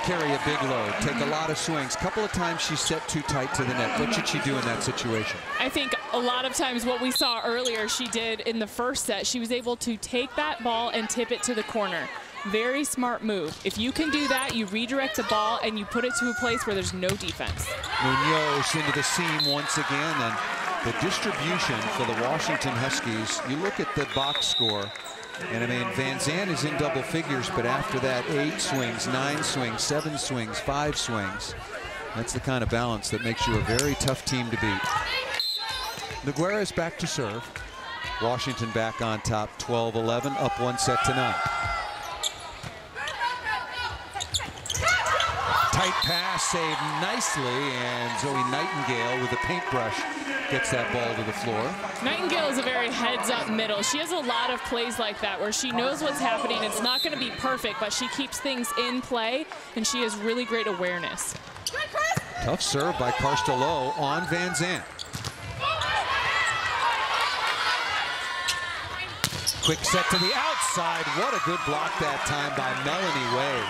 carry a big load, take a lot of swings. Couple of times she set too tight to the net. What should she do in that situation? I think a lot of times what we saw earlier she did in the first set, she was able to take that ball and tip it to the corner. Very smart move. If you can do that, you redirect the ball and you put it to a place where there's no defense. Munoz into the seam once again, and the distribution for the Washington Huskies, you look at the box score, and I mean, Van Zandt is in double figures, but after that, 8 swings, 9 swings, 7 swings, 5 swings. That's the kind of balance that makes you a very tough team to beat. Nogueira's back to serve. Washington back on top, 12-11, up 1-9. Tight pass, saved nicely, and Zoe Nightingale with a paintbrush gets that ball to the floor. Nightingale is a very heads-up middle. She has a lot of plays like that where she knows what's happening. It's not going to be perfect, but she keeps things in play, and she has really great awareness. Tough serve by Carstello on Van Zandt. Quick set to the outside. What a good block that time by Melanie Wade.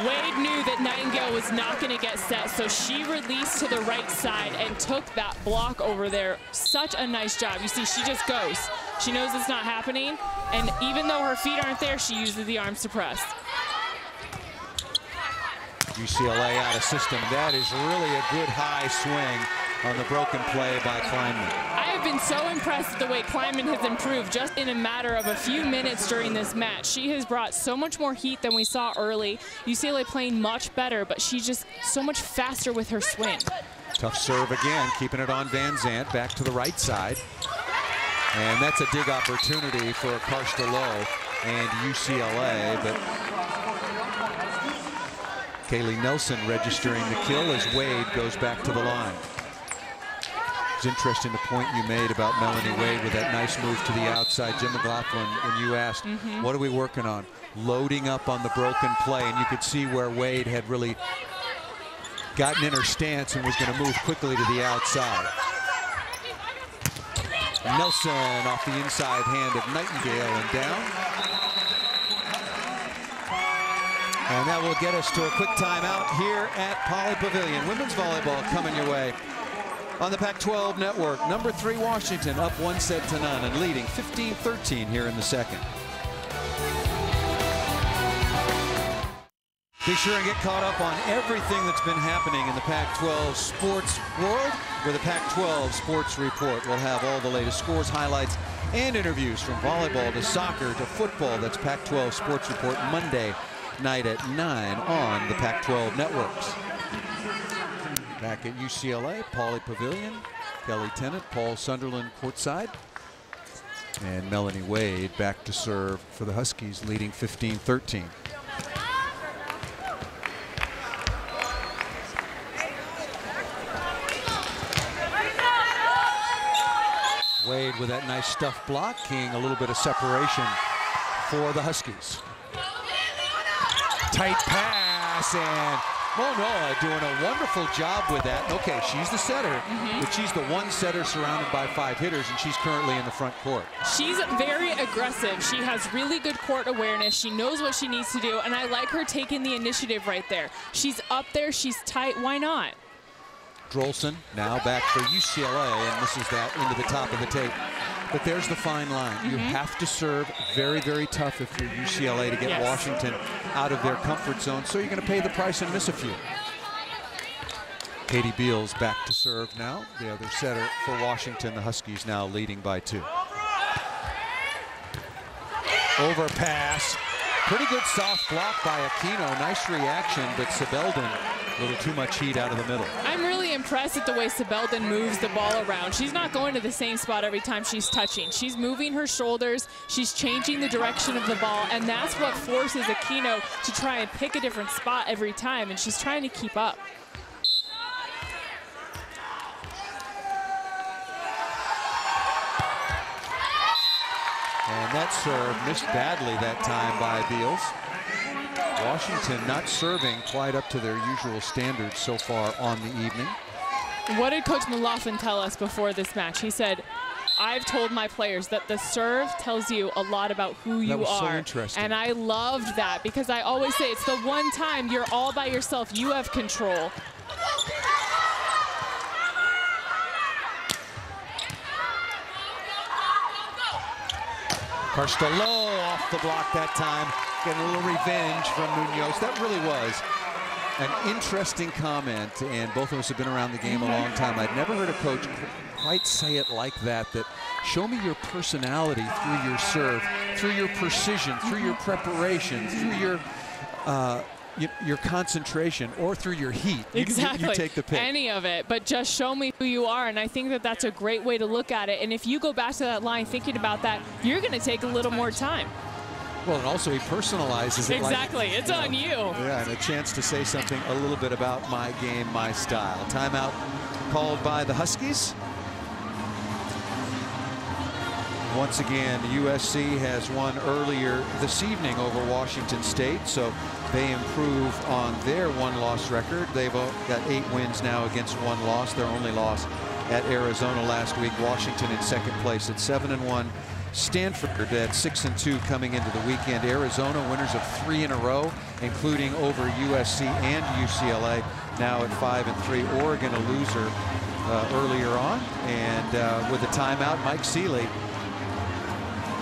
Wade knew that Nightingale was not going to get set, so she released to the right side and took that block over there. Such a nice job. You see, she just goes. She knows it's not happening, and even though her feet aren't there, she uses the arms to press. UCLA out of system. That is really a good high swing on the broken play by Kleinman. I have have been so impressed with the way Kleiman has improved just in a matter of a few minutes during this match. She has brought so much more heat than we saw early. UCLA playing much better, but she's just so much faster with her swing. Tough serve again, keeping it on Van Zandt, back to the right side. And that's a big opportunity for Karsta Lowe and UCLA, but Kaylee Nelson registering the kill as Wade goes back to the line. It's interesting the point you made about Melanie Wade with that nice move to the outside. Jim McLaughlin, when you asked, what are we working on? Loading up on the broken play, and you could see where Wade had really gotten in her stance and was going to move quickly to the outside. Nelson off the inside hand of Nightingale and down. And that will get us to a quick timeout here at Poly Pavilion. Women's volleyball coming your way on the Pac-12 network. Number 3 Washington up 1-0 and leading 15-13 here in the second. Be sure and get caught up on everything that's been happening in the Pac-12 sports world with the Pac-12 Sports Report. We'll have all the latest scores, highlights, and interviews from volleyball to soccer to football. That's Pac-12 Sports Report Monday night at 9 on the Pac-12 networks. Back at UCLA, Poly Pavilion, Kelly Tennant, Paul Sunderland courtside, and Melanie Wade back to serve for the Huskies, leading 15-13. Wade with that nice stuff block, keying a little bit of separation for the Huskies. Tight pass, and Monoa doing a wonderful job with that. Okay, she's the setter, but she's the one setter surrounded by 5 hitters, and she's currently in the front court. She's very aggressive. She has really good court awareness. She knows what she needs to do, and I like her taking the initiative right there. She's up there, she's tight, why not? Drolson now back for UCLA and misses that into the top of the tape. But there's the fine line. You have to serve very, very tough if you're UCLA to get Washington out of their comfort zone. So you're going to pay the price and miss a few. Katie Beals back to serve now. The other setter for Washington. The Huskies now leading by 2. Overpass. Pretty good soft block by Aquino. Nice reaction, but Sebelden a little too much heat out of the middle. I'm really impressed at the way Sebelden moves the ball around. She's not going to the same spot every time she's touching. She's moving her shoulders, she's changing the direction of the ball, and that's what forces Aquino to try and pick a different spot every time, and she's trying to keep up. And that serve missed badly that time by Beals. Washington not serving quite up to their usual standards so far on the evening. What did Coach McLaughlin tell us before this match? He said, I've told my players that the serve tells you a lot about who you are. That was so interesting. And I loved that because I always say it's the one time you're all by yourself. You have control. Karsta Lowe off the block that time, getting a little revenge from Munoz. That really was an interesting comment, and both of us have been around the game a long time. I'd never heard a coach quite say it like that, that show me your personality through your serve, through your precision, through your preparation, through your concentration, or through your heat. Exactly. You take the pick. Any of it, but just show me who you are, and I think that that's a great way to look at it. And if you go back to that line thinking about that, you're going to take a little more time. Well, and also he personalizes it. Exactly. Like, it's on you. Yeah, and a chance to say something a little bit about my game, my style. Timeout called by the Huskies. Once again, USC has won earlier this evening over Washington State, so they improve on their 1-loss record. They've got 8 wins now against 1 loss. Their only loss at Arizona last week. Washington in second place at 7-1. Stanford at 6-2 coming into the weekend. Arizona winners of 3 in a row, including over USC and UCLA, now at 5-3. Oregon a loser earlier on, and with a timeout, Mike Seeley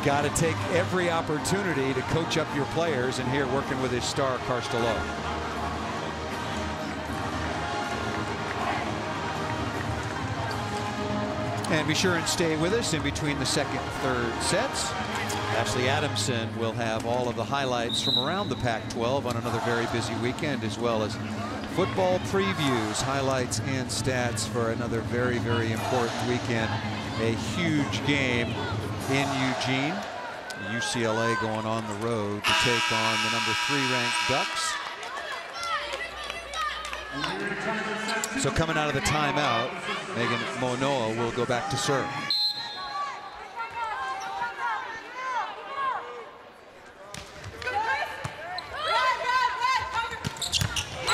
got to take every opportunity to coach up your players, and here working with his star, Karsta Lowe. And be sure and stay with us in between the second and third sets. Ashley Adamson will have all of the highlights from around the Pac-12 on another very busy weekend, as well as football previews, highlights, and stats for another very, very important weekend. A huge game in Eugene. UCLA going on the road to take on the number 3 ranked Ducks. So coming out of the timeout, Megan Monoa will go back to serve.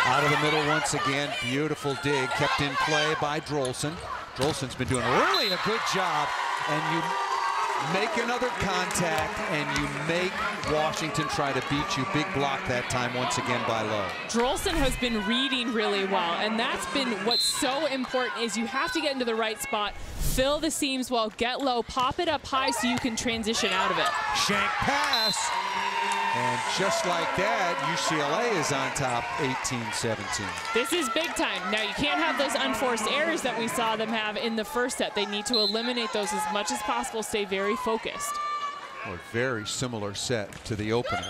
Out of the middle once again, beautiful dig, kept in play by Drolson. Drolson's been doing really a good job, and you make another contact and you make Washington try to beat you. Big block that time once again by Lowe. Drolson has been reading really well, and that's been what's so important is you have to get into the right spot, fill the seams well, get low, pop it up high so you can transition out of it. Shank pass. And just like that, UCLA is on top 18-17. This is big time. Now, you can't have those unforced errors that we saw them have in the first set. They need to eliminate those as much as possible, stay very focused. A very similar set to the opener.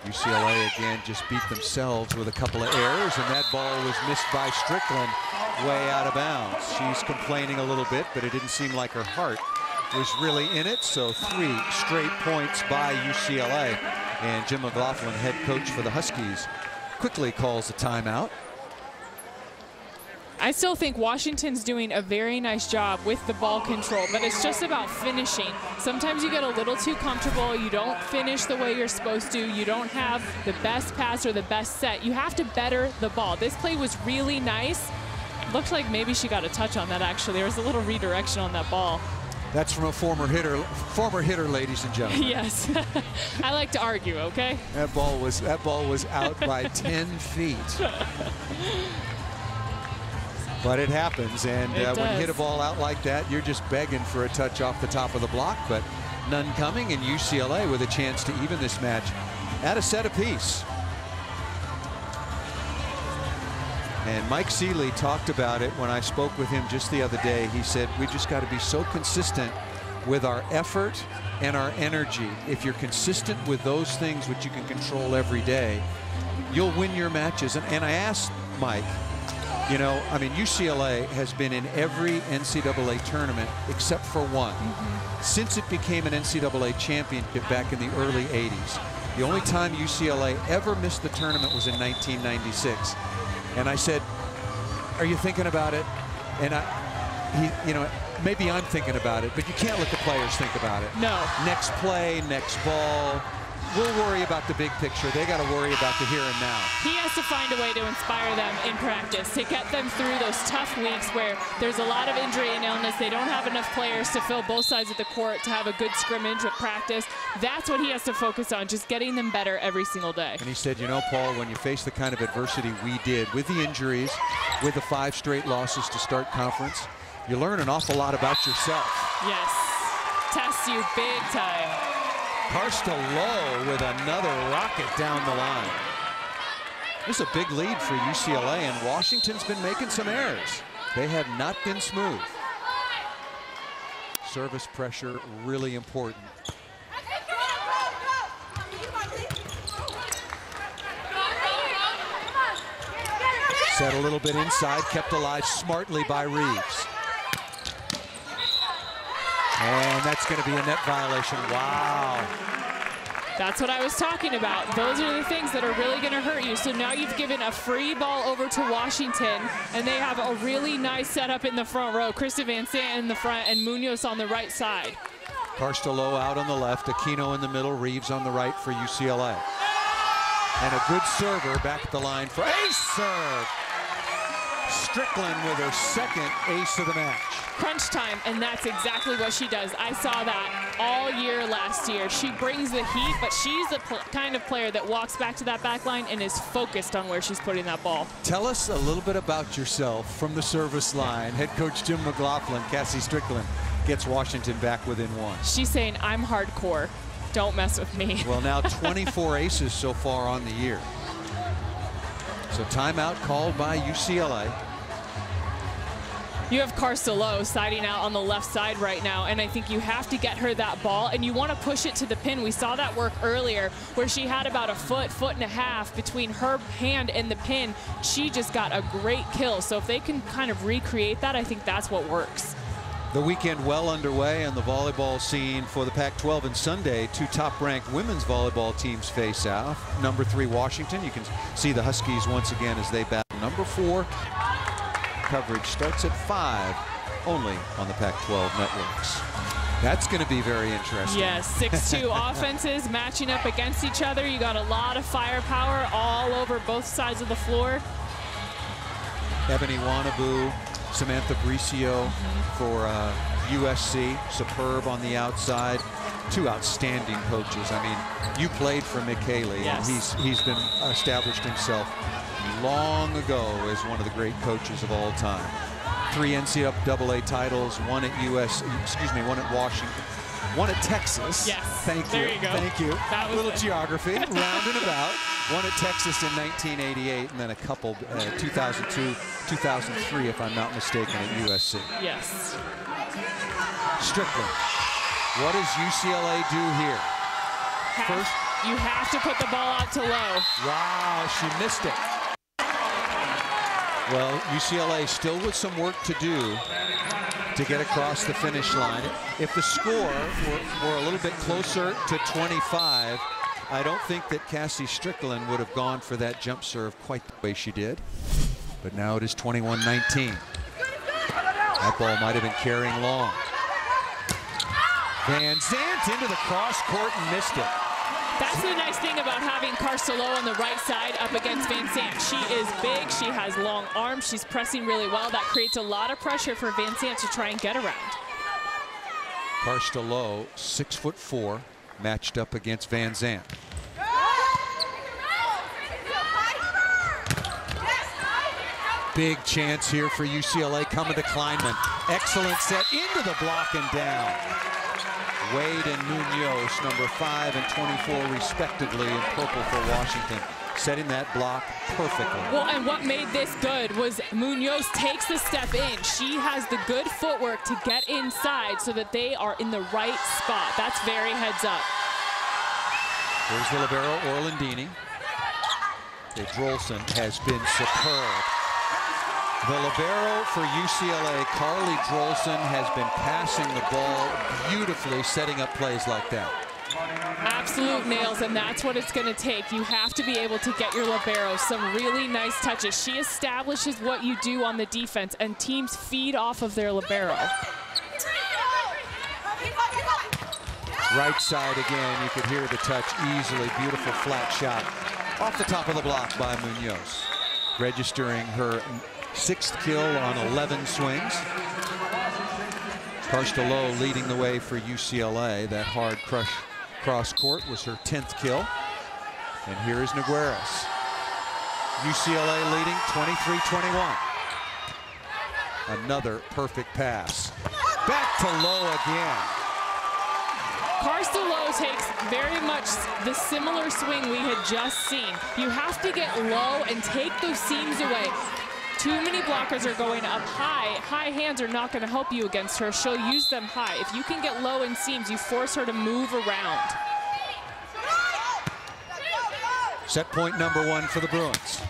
UCLA again just beat themselves with a couple of errors, and that ball was missed by Strickland way out of bounds. She's complaining a little bit, but it didn't seem like her heart was really in it. So 3 straight points by UCLA. And Jim McLaughlin, head coach for the Huskies, quickly calls a timeout. I still think Washington's doing a very nice job with the ball control, but it's just about finishing. Sometimes you get a little too comfortable. You don't finish the way you're supposed to. You don't have the best pass or the best set. You have to better the ball. This play was really nice. Looked like maybe she got a touch on that, actually. There was a little redirection on that ball. That's from a former hitter, ladies and gentlemen. Yes. I like to argue, okay? That ball was out by 10 feet. But it happens, and when you hit a ball out like that, you're just begging for a touch off the top of the block, but none coming, and UCLA with a chance to even this match at a set apiece. And Mike Seeley talked about it when I spoke with him just the other day. He said, we just got to be so consistent with our effort and our energy. If you're consistent with those things which you can control every day, you'll win your matches. And I asked Mike, you know, I mean, UCLA has been in every NCAA tournament except for one. Since it became an NCAA championship back in the early 80s. The only time UCLA ever missed the tournament was in 1996. And I said, are you thinking about it? And you know, maybe I'm thinking about it, but you can't let the players think about it. No. Next play, next ball. We'll worry about the big picture. They got to worry about the here and now. He has to find a way to inspire them in practice, to get them through those tough weeks where there's a lot of injury and illness. They don't have enough players to fill both sides of the court to have a good scrimmage at practice. That's what he has to focus on, just getting them better every single day. And he said, you know, Paul, when you face the kind of adversity we did with the injuries, with the 5 straight losses to start conference, you learn an awful lot about yourself. Yes. Tests you big time. Karsta Lowe with another rocket down the line. This is a big lead for UCLA, and Washington's been making some errors. They have not been smooth. Service pressure really important. Set a little bit inside, kept alive smartly by Reeves. And that's going to be a net violation. Wow. That's what I was talking about. Those are the things that are really going to hurt you. So now you've given a free ball over to Washington, and they have a really nice setup in the front row. Krista Van Sant in the front and Munoz on the right side. Karsta Lowe out on the left, Aquino in the middle, Reeves on the right for UCLA. And a good server back at the line for ace serve. Strickland with her second ace of the match. Crunch time, and that's exactly what she does. I saw that all year last year. She brings the heat, but she's the kind of player that walks back to that back line and is focused on where she's putting that ball. Tell us a little bit about yourself from the service line. Head coach Jim McLaughlin, Cassie Strickland gets Washington back within 1. She's saying, I'm hardcore. Don't mess with me. Well, now 24 aces so far on the year. So timeout called by UCLA. You have Carcelo siding out on the left side right now, and I think you have to get her that ball, and you want to push it to the pin. We saw that work earlier where she had about a foot and a half between her hand and the pin. She just got a great kill. So if they can kind of recreate that, I think that's what works. The weekend well underway on the volleyball scene for the Pac-12, and Sunday, two top-ranked women's volleyball teams face off. Number 3 Washington. You can see the Huskies once again as they battle number 4. Coverage starts at 5 only on the Pac-12 networks. That's going to be very interesting. Yes, 6-2 offenses matching up against each other. You got a lot of firepower all over both sides of the floor. Ebony Wanabu, Samantha Bricio for USC, superb on the outside. Two outstanding coaches. I mean, you played for Mick Haley, yes. And he's been established himself long ago as one of the great coaches of all time. 3 NCAA titles, 1 at one at Washington, 1 at Texas. Yes. Thank you. There you go. Thank you. That was little it. geography, round and about. 1 at Texas in 1988, and then a couple 2002, 2003, if I'm not mistaken, at USC. Yes. Strickland. What does UCLA do here? First, you have to put the ball out to low. Wow, she missed it. Well, UCLA still with some work to do to get across the finish line. If the score were a little bit closer to 25, I don't think that Cassie Strickland would have gone for that jump serve quite the way she did. But now it is 21-19. That ball might have been carrying long. Van Zandt into the cross court and missed it. That's the nice thing about having Carcelo on the right side up against Van Zandt. She is big, she has long arms, she's pressing really well. That creates a lot of pressure for Van Zandt to try and get around. Carcelo, 6'4", matched up against Van Zandt. Big chance here for UCLA coming to Kleinman. Excellent set into the block and down. Wade and Munoz, number 5 and 24 respectively, in purple for Washington, setting that block perfectly. Well, and what made this good was Munoz takes the step in. She has the good footwork to get inside so that they are in the right spot. That's very heads up. Here's the libero, Orlandini. Drolson has been superb. The libero for UCLA, Carly Drolson, has been passing the ball beautifully, setting up plays like that. Absolute nails, and that's what it's going to take. You have to be able to get your libero some really nice touches. She establishes what you do on the defense, and teams feed off of their libero. Right side again, you could hear the touch easily. Beautiful flat shot off the top of the block by Munoz, registering her 6th kill on 11 swings. Carcelo leading the way for UCLA. That hard cross court was her 10th kill. And here is Nogueras. UCLA leading 23-21. Another perfect pass. Back to low again. Carcelo takes very much the similar swing we had just seen. You have to get low and take those seams away. Too many blockers are going up high. High hands are not going to help you against her. She'll use them high. If you can get low in seams, you force her to move around. Set point number 1 for the Bruins.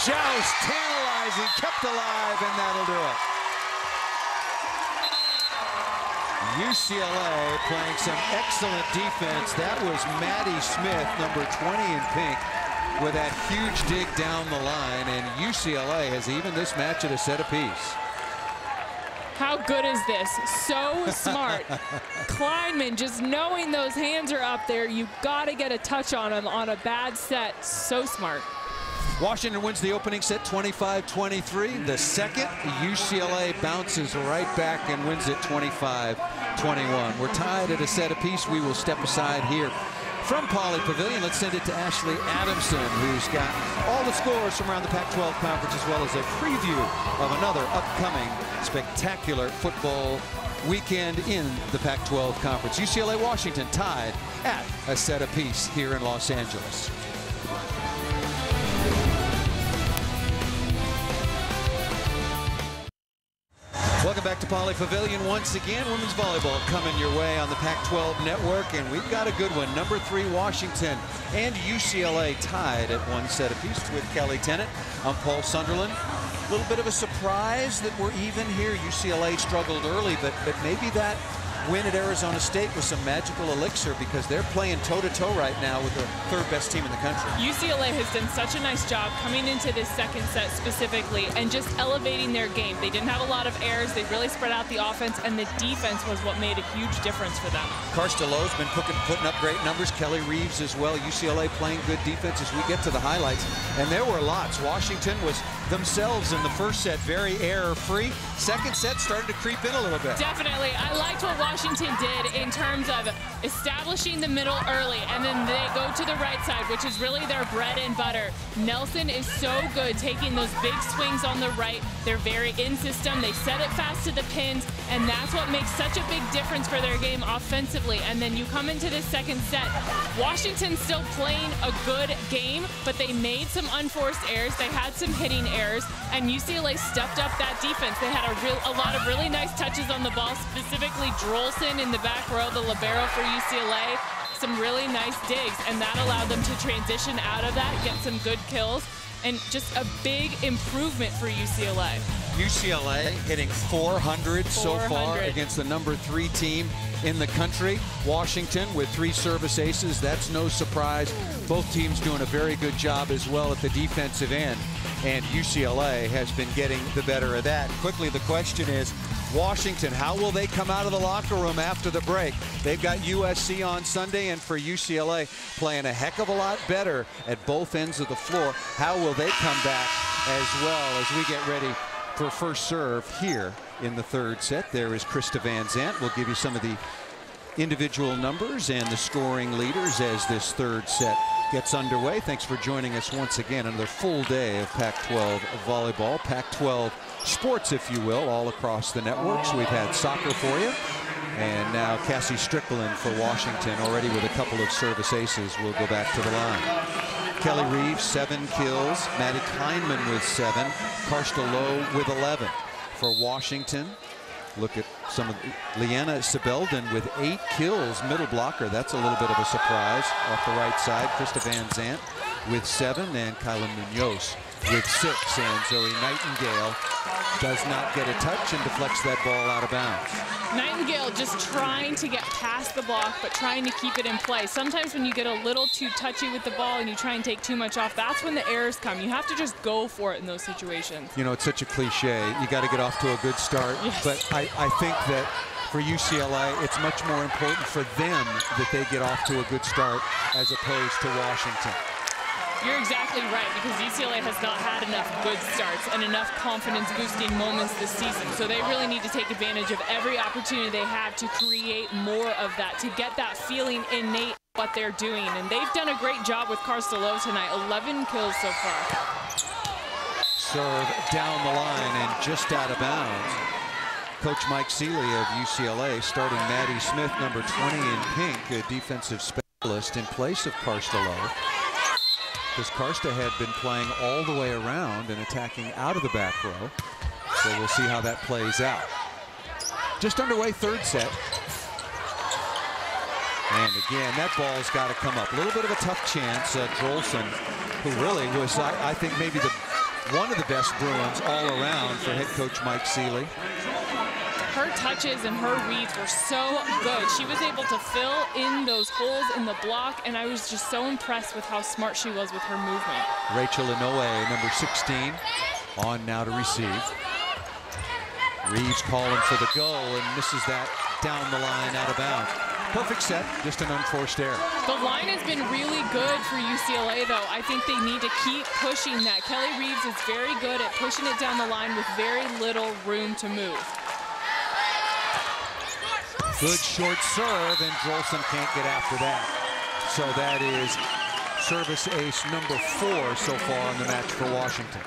Joust, tantalizing, kept alive, and that'll do it. UCLA playing some excellent defense. That was Maddie Smith, number 20 in pink, with that huge dig down the line, and UCLA has even this match at a set apiece. How good is this? So smart. Kleinman, just knowing those hands are up there, you got to get a touch on him on a bad set. So smart. Washington wins the opening set 25-23. The second, UCLA bounces right back and wins it 25-21. We're tied at a set apiece. We will step aside here From Pauley Pavilion, let's send it to Ashley Adamson, who's got all the scores from around the Pac-12 conference, as well as a preview of another upcoming spectacular football weekend in the Pac-12 conference. UCLA Washington tied at a set apiece here in Los Angeles. Welcome back to Pauley Pavilion once again. Women's volleyball coming your way on the Pac-12 network, and we've got a good one. Number 3 Washington and UCLA tied at 1 set apiece with Kelly Tennant. I'm Paul Sunderland. A little bit of a surprise that we're even here. UCLA struggled early, but maybe that win at Arizona State was some magical elixir, because they're playing toe-to-toe right now with the 3rd best team in the country. UCLA has done such a nice job coming into this second set specifically and just elevating their game. They didn't have a lot of errors. They really spread out the offense, and the defense was what made a huge difference for them. Karsta Lowe's been putting up great numbers. Kelly Reeves as well. UCLA playing good defense as we get to the highlights. And there were lots. Washington was themselves in the first set very error-free. Second set started to creep in a little bit. Definitely. I liked what Washington did in terms of establishing the middle early, and then they go to the right side, which is really their bread and butter. Nelson is so good taking those big swings on the right. They're very in system. They set it fast to the pins, and that's what makes such a big difference for their game offensively. And then you come into this second set, Washington's still playing a good game, but they made some unforced errors. They had some hitting errors, and UCLA stepped up that defense. They had a lot of really nice touches on the ball, specifically Drolson in the back row, the libero for UCLA. Some really nice digs, and that allowed them to transition out of that, get some good kills, and just a big improvement for UCLA. UCLA hitting 400 so far against the number 3 team in the country. Washington with 3 service aces. That's no surprise. Both teams doing a very good job as well at the defensive end, and UCLA has been getting the better of that. Quickly, the question is, Washington, how will they come out of the locker room after the break? They've got USC on Sunday, and for UCLA, playing a heck of a lot better at both ends of the floor. How will they come back as well as we get ready for first serve here in the 3rd set? There is Krista Van Zandt. We'll give you some of the individual numbers and the scoring leaders as this 3rd set gets underway. Thanks for joining us once again. Another full day of Pac-12 volleyball, Pac-12 sports, if you will, all across the networks. We've had soccer for you, and now Cassie Strickland for Washington, already with a couple of service aces. We'll go back to the line. Kelly Reeves, 7 kills. Maddie Kleinman with 7. Karsta Lowe with 11 for Washington. Look at some of Liana Sibelden with 8 kills, middle blocker. That's a little bit of a surprise off the right side. Krista Van Zandt with 7, and Kyla Munoz with 6. And Zoe Nightingale does not get a touch and deflects that ball out of bounds. Nightingale just trying to get past the block, but trying to keep it in play. Sometimes when you get a little too touchy with the ball and you try and take too much off, that's when the errors come. You have to just go for it in those situations. You know, it's such a cliche. You got to get off to a good start. Yes. But I think that for UCLA, it's much more important for them that they get off to a good start as opposed to Washington. You're exactly right, because UCLA has not had enough good starts and enough confidence-boosting moments this season. So they really need to take advantage of every opportunity they have to create more of that, to get that feeling innate what they're doing. And they've done a great job with Karsta Lowe tonight. 11 kills so far. Serve down the line and just out of bounds. Coach Mike Seeley of UCLA starting Maddie Smith, number 20 in pink, a defensive specialist, in place of Karsta Lowe, because Karsta had been playing all the way around and attacking out of the back row. So we'll see how that plays out. Just underway, 3rd set. And again, that ball's got to come up. A little bit of a tough chance. Drolson, who really was, I think, maybe one of the best Bruins all around for head coach Mike Seeley. Her touches and her reads were so good. She was able to fill in those holes in the block, and I was just so impressed with how smart she was with her movement. Rachel Inoue, number 16, on now to receive. Reeves calling for the go and misses that down the line, out of bounds. Perfect set, just an unforced error. The line has been really good for UCLA, though. I think they need to keep pushing that. Kelly Reeves is very good at pushing it down the line with very little room to move. Good short serve, and Drolson can't get after that. So that is service ace number 4 so far in the match for Washington.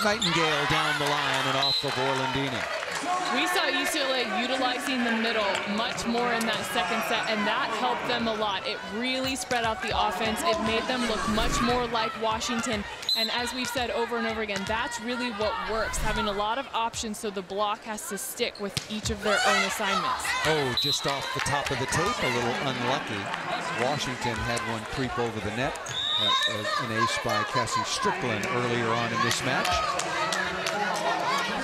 Nightingale down the line and off of Orlandini. We saw UCLA utilizing the middle much more in that second set, and that helped them a lot. It really spread out the offense. It made them look much more like Washington. And as we've said over and over again, that's really what works, having a lot of options so the block has to stick with each of their own assignments. Oh, just off the top of the tape, a little unlucky. Washington had one creep over the net. An ace by Cassie Strickland earlier on in this match.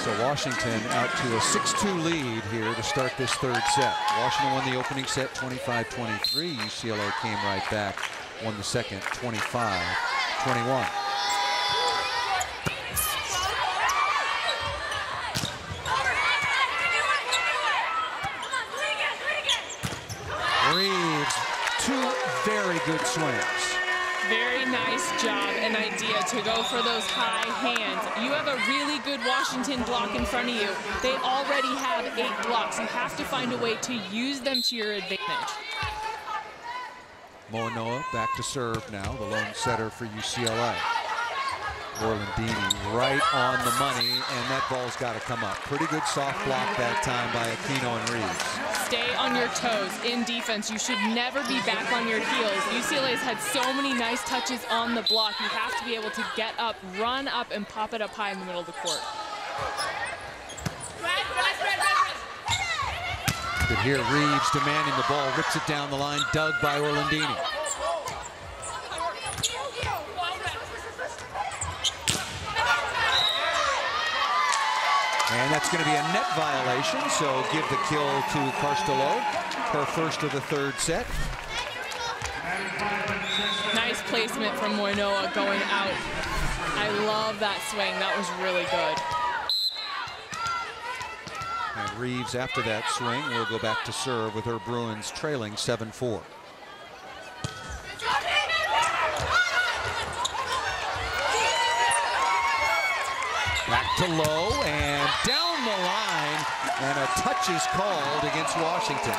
So Washington out to a 6-2 lead here to start this third set. Washington won the opening set 25-23. UCLA came right back, won the second 25-21. Reeves, 2 very good swings. Very nice job and idea to go for those high hands. You have a really good Washington block in front of you. They already have 8 blocks. You have to find a way to use them to your advantage. Moanoa back to serve now, the lone setter for UCLA. Orlandini right on the money, and that ball's got to come up. Pretty good soft block that time by Aquino and Reeves. Stay on your toes in defense. You should never be back on your heels. UCLA's had so many nice touches on the block. You have to be able to get up, run up, and pop it up high in the middle of the court. You could hear Reeves demanding the ball, rips it down the line, dug by Orlandini. And that's going to be a net violation, so give the kill to Carstelot, her first of the third set. Nice placement from Moanoa going out. I love that swing. That was really good. And Reeves, after that swing, will go back to serve with her Bruins trailing 7-4. Back to Lowe and down the line, and a touch is called against Washington.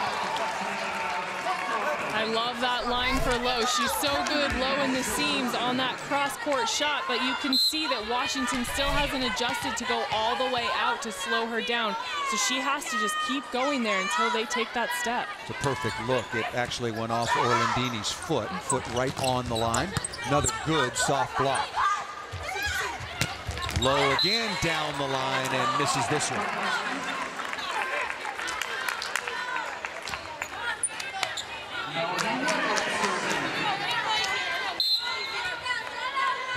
I love that line for Lowe. She's so good low in the seams on that cross-court shot, but you can see that Washington still hasn't adjusted to go all the way out to slow her down. So she has to just keep going there until they take that step. It's a perfect look. It actually went off Orlandini's foot right on the line. Another good soft block. Lowe again down the line and misses this one.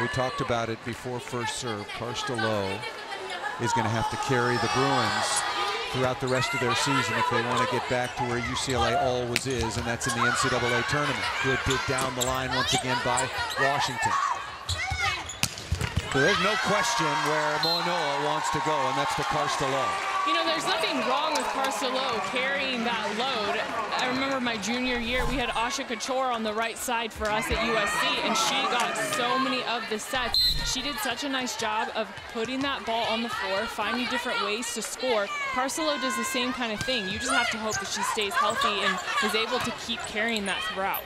We talked about it before first serve. Carstelot is going to have to carry the Bruins throughout the rest of their season if they want to get back to where UCLA always is, and that's in the NCAA tournament. Good dig down the line once again by Washington. So there's no question where Moanoa wants to go, and that's to Carstelot. You know, there's nothing wrong with Carstelot carrying that load. I remember my junior year, we had Asha Couture on the right side for us at USC, and she got so many of the sets. She did such a nice job of putting that ball on the floor, finding different ways to score. Carstelot does the same kind of thing. You just have to hope that she stays healthy and is able to keep carrying that throughout.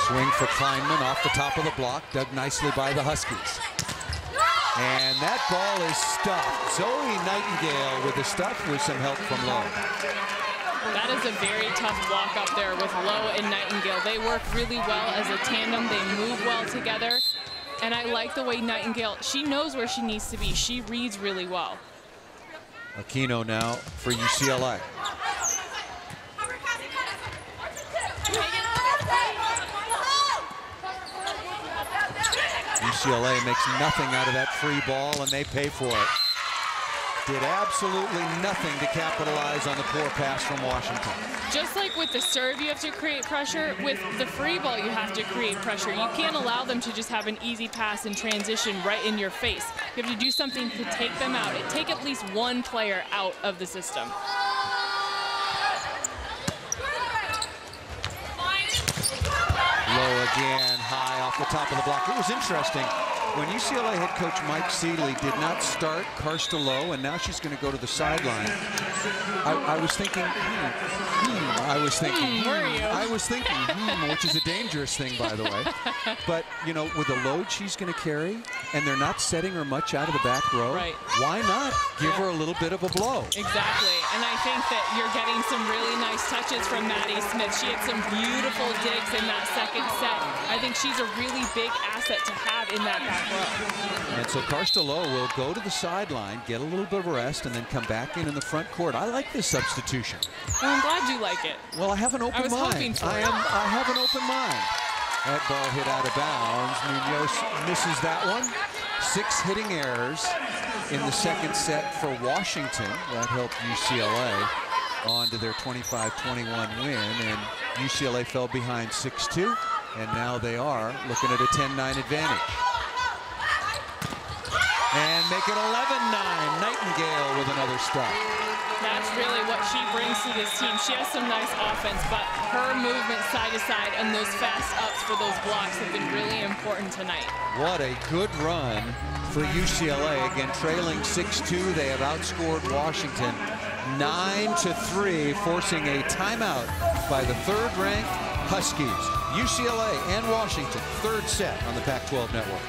Swing for Kleinman off the top of the block, dug nicely by the Huskies. And that ball is stuffed. Zoe Nightingale with the stuff with some help from Lowe. That is a very tough block up there with Lowe and Nightingale. They work really well as a tandem. They move well together. And I like the way Nightingale, she knows where she needs to be. She reads really well. Aquino now for UCLA. UCLA makes nothing out of that free ball, and they pay for it. Did absolutely nothing to capitalize on the poor pass from Washington. Just like with the serve, you have to create pressure. With the free ball, you have to create pressure. You can't allow them to just have an easy pass and transition right in your face. You have to do something to take them out. Take at least one player out of the system. Low again, high off the top of the block. It was interesting. When UCLA head coach Mike Seeley did not start Karsta Low, and now she's going to go to the sideline. I was thinking, which is a dangerous thing, by the way. But, you know, with the load she's going to carry, and they're not setting her much out of the back row, right. Why not give her a little bit of a blow? Exactly, and I think that you're getting some really nice touches from Maddie Smith. She had some beautiful digs in that second set. I think she's a really big asset to have in that back row. And so Karsta Low will go to the sideline, get a little bit of a rest, and then come back in the front court. I like this substitution. Well, I'm glad you like it. Well, I have an open mind. I was hoping for it. I have an open mind. That ball hit out of bounds. Munoz misses that one. 6 hitting errors in the second set for Washington. That helped UCLA on to their 25-21 win, and UCLA fell behind 6-2, and now they are looking at a 10-9 advantage. And make it 11-9. Nightingale with another stop. That's really what she brings to this team. She has some nice offense, but her movement side to side and those fast ups for those blocks have been really important tonight. What a good run for UCLA. Again, trailing 6-2. They have outscored Washington 9-3, forcing a timeout by the third-ranked Huskies. UCLA and Washington, third set on the Pac-12 network.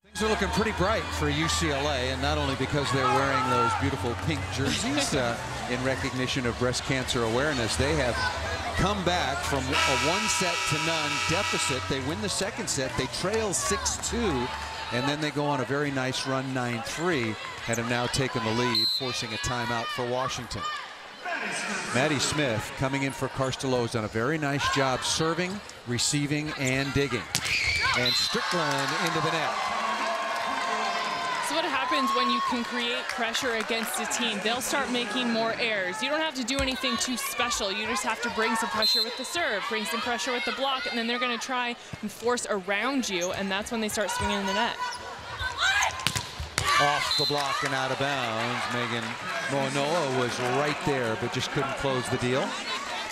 Things are looking pretty bright for UCLA, and not only because they're wearing those beautiful pink jerseys in recognition of breast cancer awareness. They have come back from a 1-set-to-none deficit. They win the second set. They trail 6-2, and then they go on a very nice run, 9-3, and have now taken the lead, forcing a timeout for Washington. Maddie Smith coming in for Karsta Low has done a very nice job serving, receiving, and digging. And Strickland into the net. So what happens when you can create pressure against a team? They'll start making more errors. You don't have to do anything too special. You just have to bring some pressure with the serve, bring some pressure with the block, and then they're going to try and force around you, and that's when they start swinging in the net. Off the block and out of bounds. Megan Moanoa was right there, but just couldn't close the deal.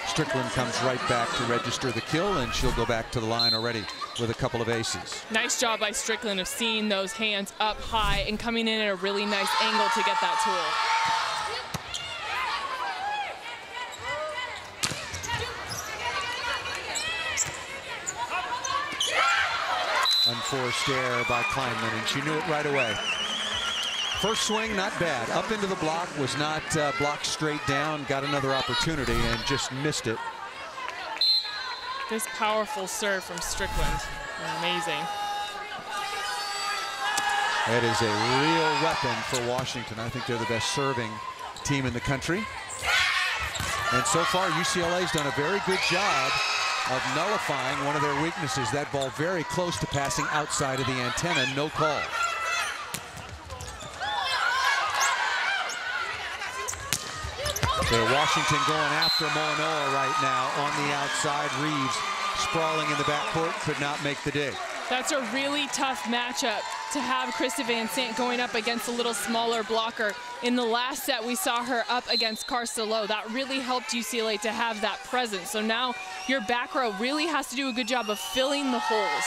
Strickland comes right back to register the kill, and she'll go back to the line already with a couple of aces. Nice job by Strickland of seeing those hands up high and coming in at a really nice angle to get that tool. Unforced error by Kleinman, and she knew it right away. First swing, not bad. Up into the block, was not blocked straight down, got another opportunity and just missed it. This powerful serve from Strickland, amazing. That is a real weapon for Washington. I think they're the best serving team in the country. And so far, UCLA's done a very good job of nullifying one of their weaknesses. That ball very close to passing outside of the antenna, no call. They're Washington going after Moanoa right now on the outside. Reeves sprawling in the backcourt, could not make the dig. That's a really tough matchup to have Krista Van Sant going up against a little smaller blocker. In the last set, we saw her up against Karsta Low. That really helped UCLA to have that presence. So now your back row really has to do a good job of filling the holes.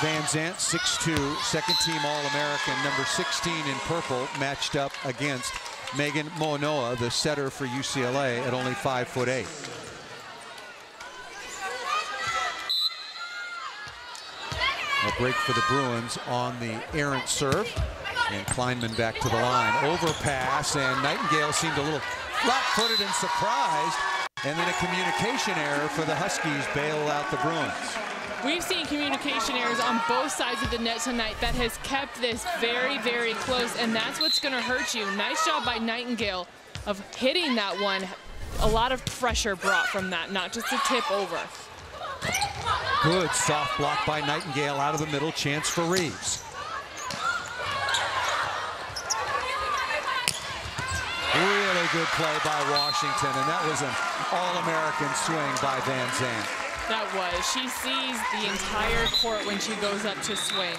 Van Sant, 6'2", second-team All-American, number 16 in purple, matched up against Megan Moanoa, the setter for UCLA, at only 5'8". A break for the Bruins on the errant serve, and Kleinman back to the line. Overpass, and Nightingale seemed a little flat-footed and surprised, and then a communication error for the Huskies bail out the Bruins. We've seen communication errors on both sides of the net tonight that has kept this very, very close, and that's what's going to hurt you. Nice job by Nightingale of hitting that one. A lot of pressure brought from that, not just a tip over. Good soft block by Nightingale out of the middle. Chance for Reeves. Really good play by Washington, and that was an All-American swing by Van Sant. That was. She sees the entire court when she goes up to swing.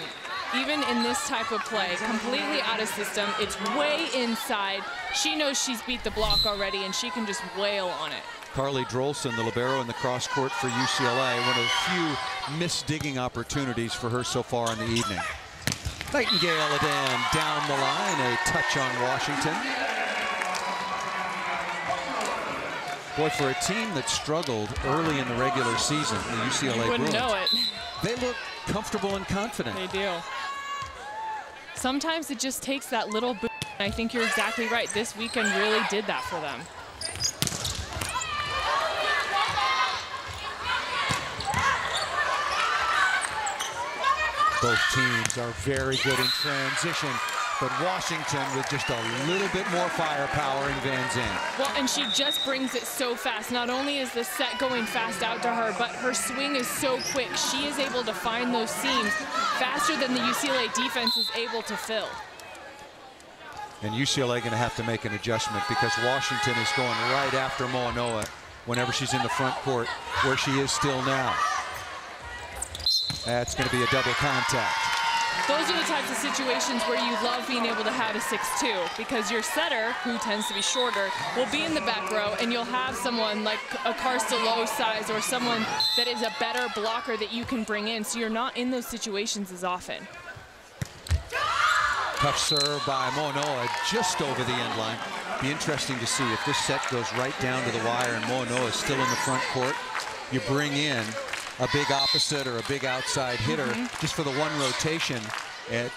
even in this type of play, completely out of system. It's way inside. She knows she's beat the block already, and she can just wail on it. Carly Drolson, the libero in the cross court for UCLA, one of the few missed digging opportunities for her so far in the evening. Nightingale again down the line, a touch on Washington. Boy, for a team that struggled early in the regular season, the UCLA Wouldn't Bruins, know it. they look comfortable and confident. They do. Sometimes it just takes that little boost. I think you're exactly right. This weekend really did that for them. Both teams are very good in transition, but Washington with just a little bit more firepower in Van Zandt. Well, and she just brings it so fast. Not only is the set going fast out to her, but her swing is so quick. She is able to find those seams faster than the UCLA defense is able to fill. And UCLA going to have to make an adjustment because Washington is going right after Moanoa whenever she's in the front court, where she is still now. That's going to be a double contact. Those are the types of situations where you love being able to have a 6-2, because your setter, who tends to be shorter, will be in the back row, and you'll have someone like a Carstolo size or someone that is a better blocker that you can bring in, so you're not in those situations as often. Tough serve by Moanoa just over the end line. Be interesting to see if this set goes right down to the wire and Moanoa is still in the front court. You bring in a big opposite or a big outside hitter just for the one rotation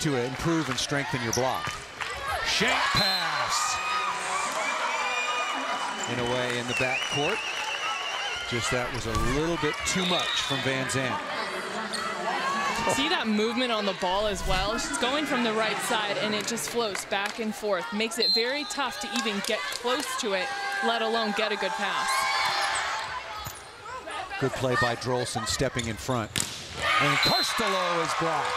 to improve and strengthen your block. Shank pass. In a way in the back court. Just that was a little bit too much from Van Zandt. See that movement on the ball as well? She's going from the right side and it just floats back and forth. Makes it very tough to even get close to it, let alone get a good pass. Good play by Drolson stepping in front. And Carstolo is blocked.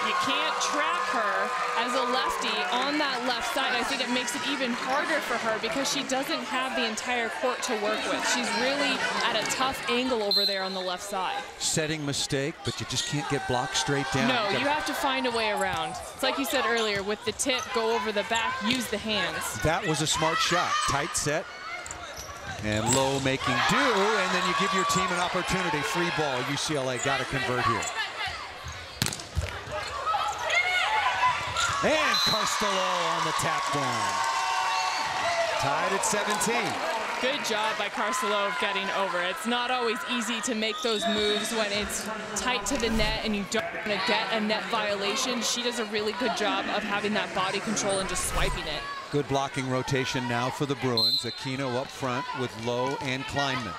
You can't track her as a lefty on that left side. I think it makes it even harder for her because she doesn't have the entire court to work with. She's really at a tough angle over there on the left side. Setting mistake, but you just can't get blocked straight down. No, you have to find a way around. It's like you said earlier, with the tip, go over the back, use the hands. That was a smart shot. Tight set. And Lowe making do, and then you give your team an opportunity. Free ball, UCLA got to convert here. And Carstolo on the tap down. Tied at 17. Good job by Carstolo of getting over. It's not always easy to make those moves when it's tight to the net and you don't want to get a net violation. She does a really good job of having that body control and just swiping it. Good blocking rotation now for the Bruins. Aquino up front with Lowe and Kleinman.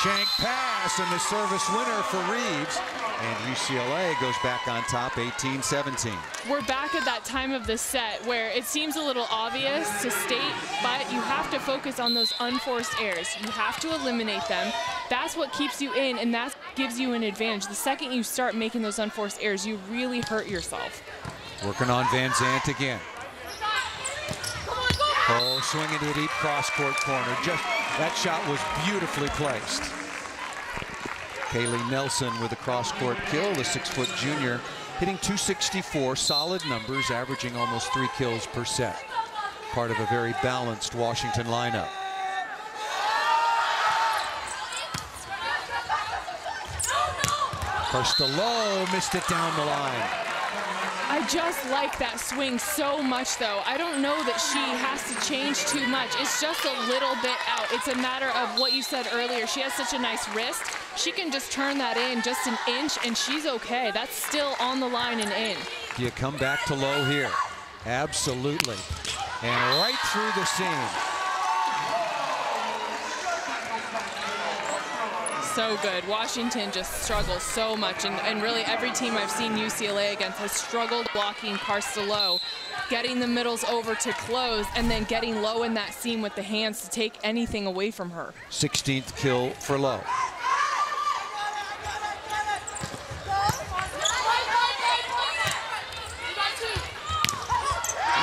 Shank pass and the service winner for Reeves. And UCLA goes back on top 18-17. We're back at that time of the set where it seems a little obvious to state, but you have to focus on those unforced errors. You have to eliminate them. That's what keeps you in, and that gives you an advantage. The second you start making those unforced errors, you really hurt yourself. Working on Van Zandt again. Oh, swinging to a deep cross-court corner. Just that shot was beautifully placed. Kaylee Nelson with a cross-court kill, the 6-foot junior, hitting .264, solid numbers, averaging almost 3 kills per set. Part of a very balanced Washington lineup. Carstolo missed it down the line. I just like that swing so much, though. I don't know that she has to change too much. It's just a little bit out. It's a matter of what you said earlier. She has such a nice wrist. She can just turn that in just an inch, and she's okay. That's still on the line and in. Do you come back to Lowe here? Absolutely. And right through the seam. So good. Washington just struggles so much, and really every team I've seen UCLA against has struggled blocking Carstolo, getting the middles over to close, and then getting Lowe in that seam with the hands to take anything away from her. 16th kill for Lowe.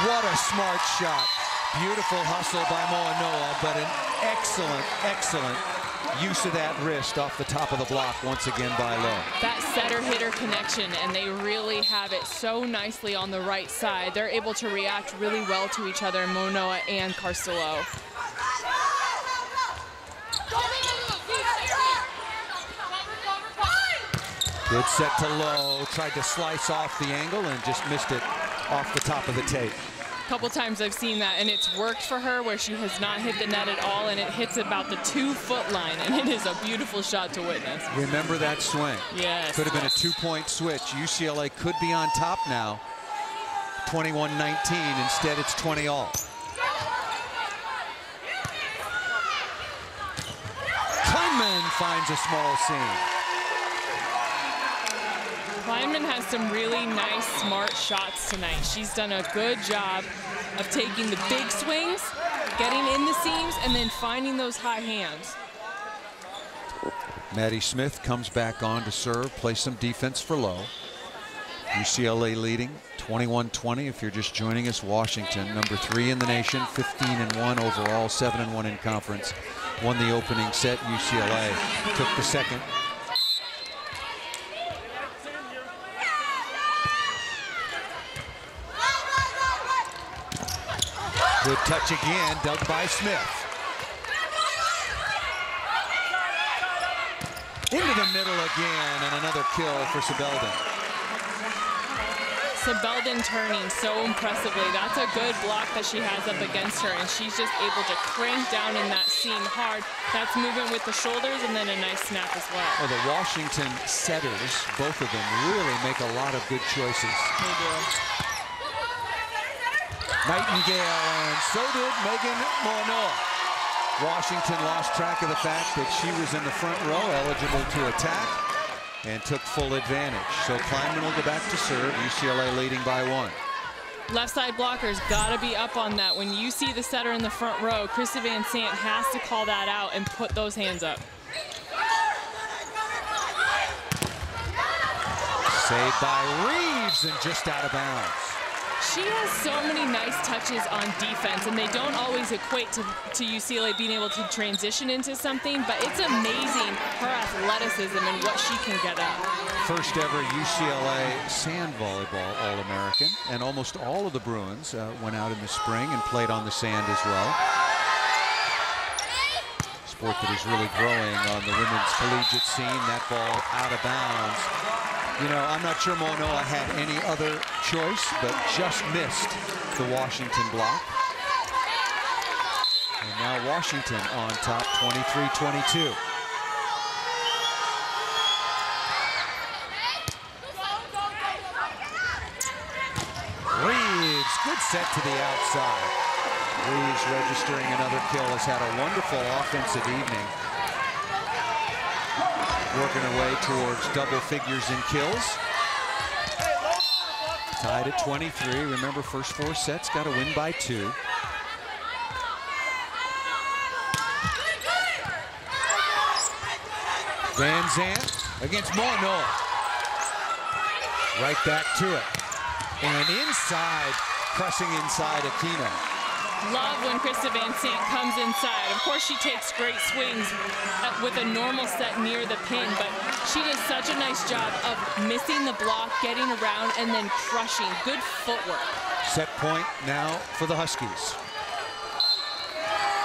What a smart shot. Beautiful hustle by Moanoa, but an excellent, excellent use of that wrist off the top of the block once again by Lowe. That setter-hitter connection, and they really have it so nicely on the right side. They're able to react really well to each other, Monoa and Carcillo. Good set to Lowe, tried to slice off the angle and just missed it off the top of the tape. A couple times I've seen that, and it's worked for her where she has not hit the net at all, and it hits about the 2-foot line, and it is a beautiful shot to witness. Remember that swing. Yes. Could have been a 2-point switch. UCLA could be on top now. 21-19, instead it's 20-all. Kleinman finds a small seam. Kleinman has some really nice, smart shots tonight. She's done a good job of taking the big swings, getting in the seams, and then finding those high hands. Maddie Smith comes back on to serve, play some defense for Lowe. UCLA leading 21-20 if you're just joining us. Washington, number 3 in the nation, 15-1 overall, 7-1 in conference. Won the opening set. UCLA took the second. Good touch again, dug by Smith. Into the middle again, and another kill for Sebelden. Sebelden turning so impressively. That's a good block that she has up against her, and she's just able to crank down in that seam hard. That's movement with the shoulders, and then a nice snap as well. Well, the Washington setters, both of them, really make a lot of good choices. They do. Nightingale, and so did Megan Monoa. Washington lost track of the fact that she was in the front row, eligible to attack, and took full advantage. So Kleinman will go back to serve, UCLA leading by 1. Left side blockers got to be up on that. When you see the setter in the front row, Krista Van Sant has to call that out and put those hands up. Saved by Reeves and just out of bounds. She has so many nice touches on defense, and they don't always equate to UCLA being able to transition into something, but it's amazing her athleticism and what she can get at. First ever UCLA sand volleyball All-American, and almost all of the Bruins went out in the spring and played on the sand as well. Sport that is really growing on the women's collegiate scene. That ball out of bounds. You know, I'm not sure Monoa had any other choice, but just missed the Washington block. And now Washington on top, 23-22. Reeves, good set to the outside. Reeves registering another kill, has had a wonderful offensive evening. Working her way towards double figures in kills. Tied at 23. Remember, first 4 sets, got to win by 2. Van Zandt against Monoa. Right back to it. And inside, crushing inside Aquino. Love when Krista Van Sant comes inside. Of course, she takes great swings with a normal set near the pin, but she does such a nice job of missing the block, getting around, and then crushing. Good footwork. Set point now for the Huskies.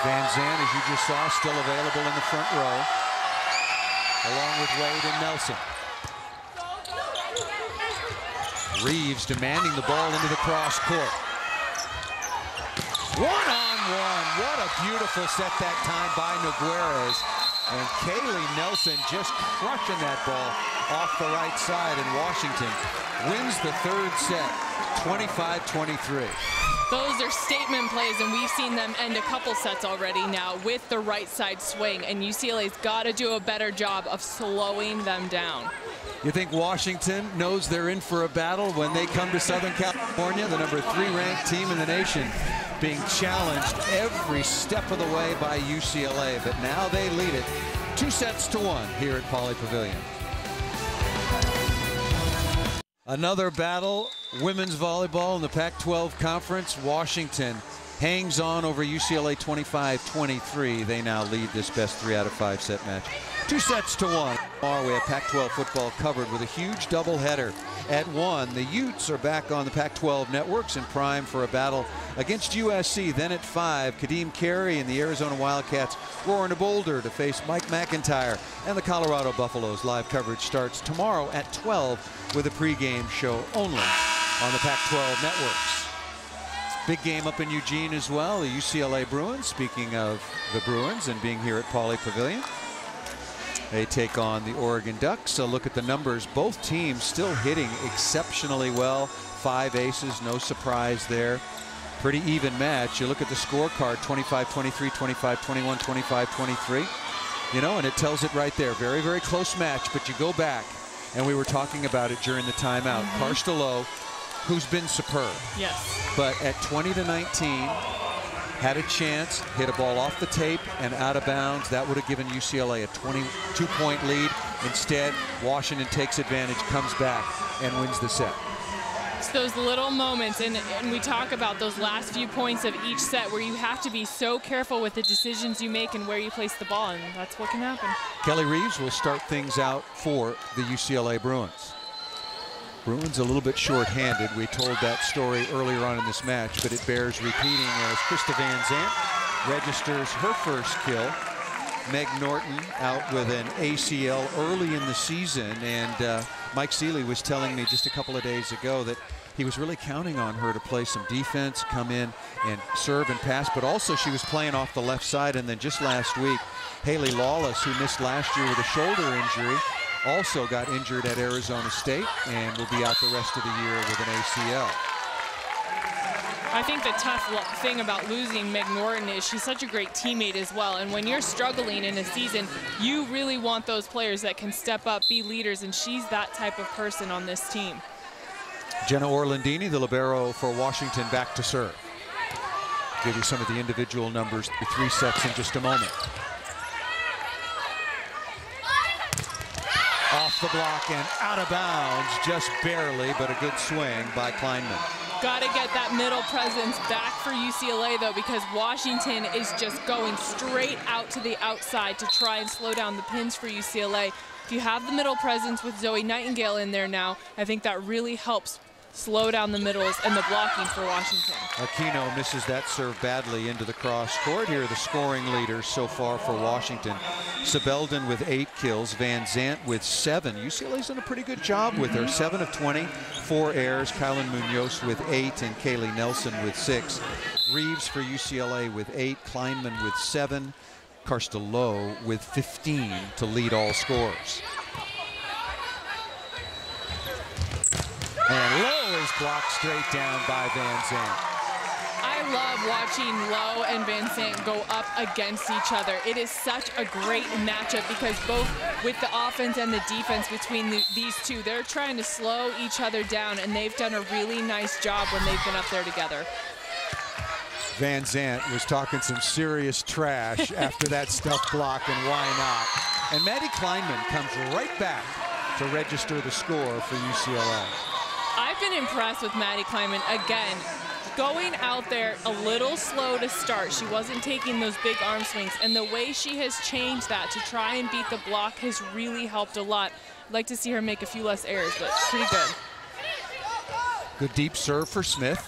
Van Zandt, as you just saw, still available in the front row, along with Wade and Nelson. Reeves demanding the ball into the cross court. One-on-one, what a beautiful set that time by Nogueras. And Kaylee Nelson just crushing that ball off the right side, and Washington wins the 3rd set, 25-23. Those are statement plays, and we've seen them end a couple sets already now with the right side swing, and UCLA's got to do a better job of slowing them down. You think Washington knows they're in for a battle when they come to Southern California, the number 3 ranked team in the nation, being challenged every step of the way by UCLA, but now they lead it 2-1 here at Pauley Pavilion. Another battle, women's volleyball in the Pac-12 Conference. Washington hangs on over UCLA 25-23. They now lead this best 3 out of 5 set match. 2-1. We have Pac-12 football covered with a huge doubleheader at 1. The Utes are back on the Pac-12 networks and prime for a battle against USC. Then at 5, Kadeem Carey and the Arizona Wildcats roar into Boulder to face Mike McIntyre and the Colorado Buffaloes. Live coverage starts tomorrow at 12 with a pregame show only on the Pac-12 networks. Big game up in Eugene as well. The UCLA Bruins, speaking of the Bruins and being here at Pauley Pavilion. They take on the Oregon Ducks. A look at the numbers. Both teams still hitting exceptionally well. 5 aces, no surprise there. Pretty even match. You look at the scorecard, 25-23, 25-21, 25-23. You know, and it tells it right there. Very, very close match, but you go back, and we were talking about it during the timeout. Karstelo, who's been superb. Yes. But at 20-19, had a chance, hit a ball off the tape and out of bounds. That would have given UCLA a 22-point lead. Instead, Washington takes advantage, comes back, and wins the set. It's those little moments, and we talk about those last few points of each set where you have to be so careful with the decisions you make and where you place the ball, and that's what can happen. Kelly Reeves will start things out for the UCLA Bruins. Bruins a little bit short-handed. We told that story earlier on in this match, but it bears repeating as Krista Van Zandt registers her first kill. Meg Norton out with an ACL early in the season, and Mike Seeley was telling me just a couple of days ago that he was really counting on her to play some defense, come in and serve and pass, but also she was playing off the left side. And then just last week, Haley Lawless, who missed last year with a shoulder injury, also got injured at Arizona State and will be out the rest of the year with an ACL. I think the tough thing about losing Meg Norton is she's such a great teammate as well. And when you're struggling in a season, you really want those players that can step up, be leaders, and she's that type of person on this team. Jenna Orlandini, the libero for Washington, back to serve. Give you some of the individual numbers, the 3 sets in just a moment. Off the block and out of bounds, just barely, but a good swing by Kleinman. Got to get that middle presence back for UCLA, though, because Washington is just going straight out to the outside to try and slow down the pins for UCLA. If you have the middle presence with Zoe Nightingale in there now, I think that really helps slow down the middles and the blocking for Washington. Aquino misses that serve badly into the cross court. Here are the scoring leaders so far for Washington. Sebeldon with 8 kills, Van Zandt with 7. UCLA's done a pretty good job with her. 7 of 20, 4 errors. Kylan Munoz with 8 and Kaylee Nelson with 6. Reeves for UCLA with 8, Kleinman with 7, Karstelo with 15 to lead all scorers. And Lowe is blocked straight down by Van Zandt. I love watching Lowe and Van Zandt go up against each other. It is such a great matchup because both with the offense and the defense between these two, they're trying to slow each other down, and they've done a really nice job when they've been up there together. Van Zandt was talking some serious trash after that stuff block, and why not? And Maddie Kleinman comes right back to register the score for UCLA. I've been impressed with Maddie Kleinman again. Going out there a little slow to start. She wasn't taking those big arm swings, and the way she has changed that to try and beat the block has really helped a lot. I'd like to see her make a few less errors, but pretty good. Good deep serve for Smith,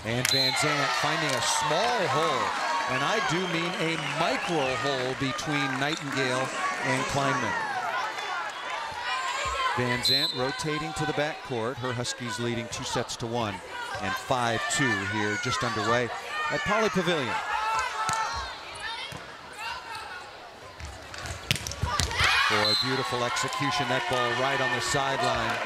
and Van Zandt finding a small hole, and I do mean a micro hole between Nightingale and Kleinman. Van Zandt rotating to the backcourt. Her Huskies leading 2-1 and 5-2 here just underway at Pauley Pavilion. Boy, beautiful execution. That ball right on the sideline.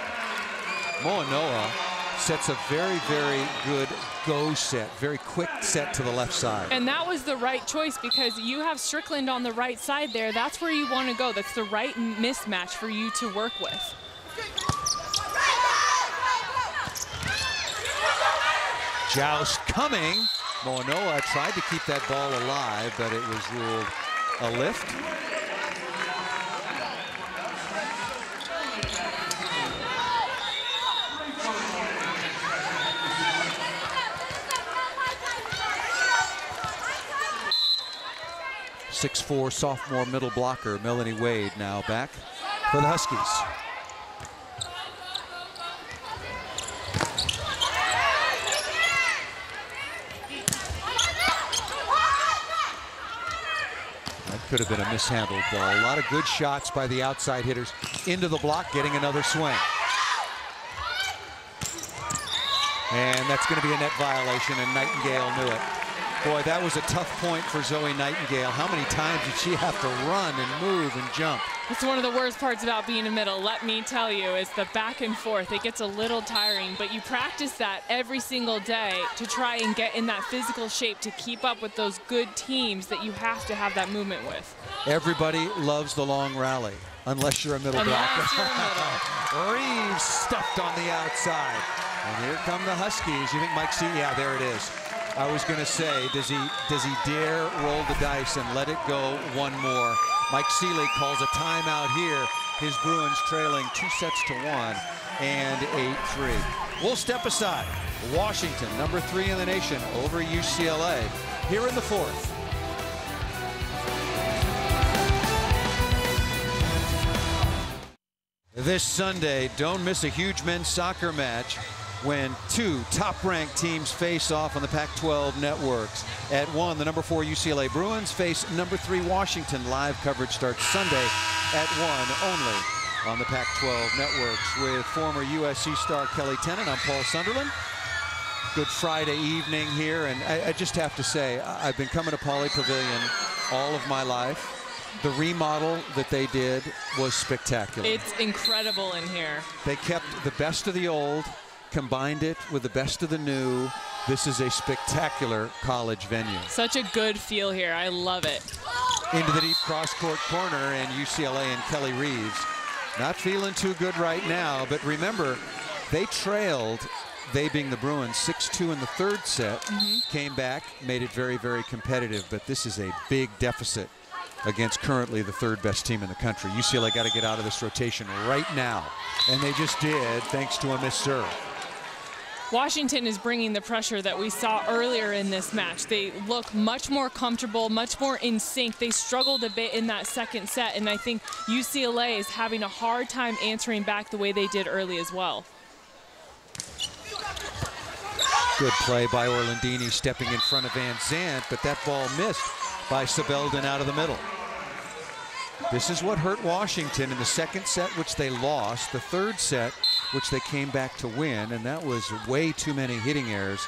Moanoa sets a very, very good go set. Very quick set to the left side. And that was the right choice because you have Strickland on the right side there. That's where you want to go. That's the right mismatch for you to work with. Joust coming. Moanoa tried to keep that ball alive, but it was ruled a lift. 6'4" sophomore middle blocker, Melanie Wade, now back for the Huskies. That could have been a mishandled ball. A lot of good shots by the outside hitters into the block, getting another swing. And that's going to be a net violation, and Nightingale knew it. Boy, that was a tough point for Zoe Nightingale. How many times did she have to run and move and jump? It's one of the worst parts about being a middle, let me tell you, is the back and forth. It gets a little tiring, but you practice that every single day to try and get in that physical shape to keep up with those good teams that you have to have that movement with. Everybody loves the long rally, unless you're a middle blocker. Reeves stuffed on the outside. And here come the Huskies. You think Mike C? Yeah, there it is. I was going to say, does he dare roll the dice and let it go one more? Mike Seeley calls a timeout here. His Bruins trailing 2-1 and 8-3. We'll step aside. Washington, number 3 in the nation, over UCLA here in the 4th. This Sunday, don't miss a huge men's soccer match when 2 top-ranked teams face off on the Pac-12 networks. At 1, the number 4 UCLA Bruins face number 3 Washington. Live coverage starts Sunday at 1 only on the Pac-12 networks with former USC star Kelly Tennant. I'm Paul Sunderland. Good Friday evening here, and I just have to say, I've been coming to Pauley Pavilion all of my life. The remodel that they did was spectacular. It's incredible in here. They kept the best of the old, combined it with the best of the new. This is a spectacular college venue. Such a good feel here. I love it. Into the deep cross-court corner, and UCLA and Kelly Reeves not feeling too good right now. But remember, they trailed, they being the Bruins, 6-2 in the 3rd set. Came back, made it very, very competitive. But this is a big deficit against currently the 3rd best team in the country. UCLA got to get out of this rotation right now. And they just did, thanks to a missed serve. Washington is bringing the pressure that we saw earlier in this match. They look much more comfortable, much more in sync. They struggled a bit in that 2nd set, and I think UCLA is having a hard time answering back the way they did early as well. Good play by Orlandini stepping in front of Van Zandt, but that ball missed by Sebelden out of the middle. This is what hurt Washington in the 2nd set, which they lost, the 3rd set, which they came back to win, and that was way too many hitting errors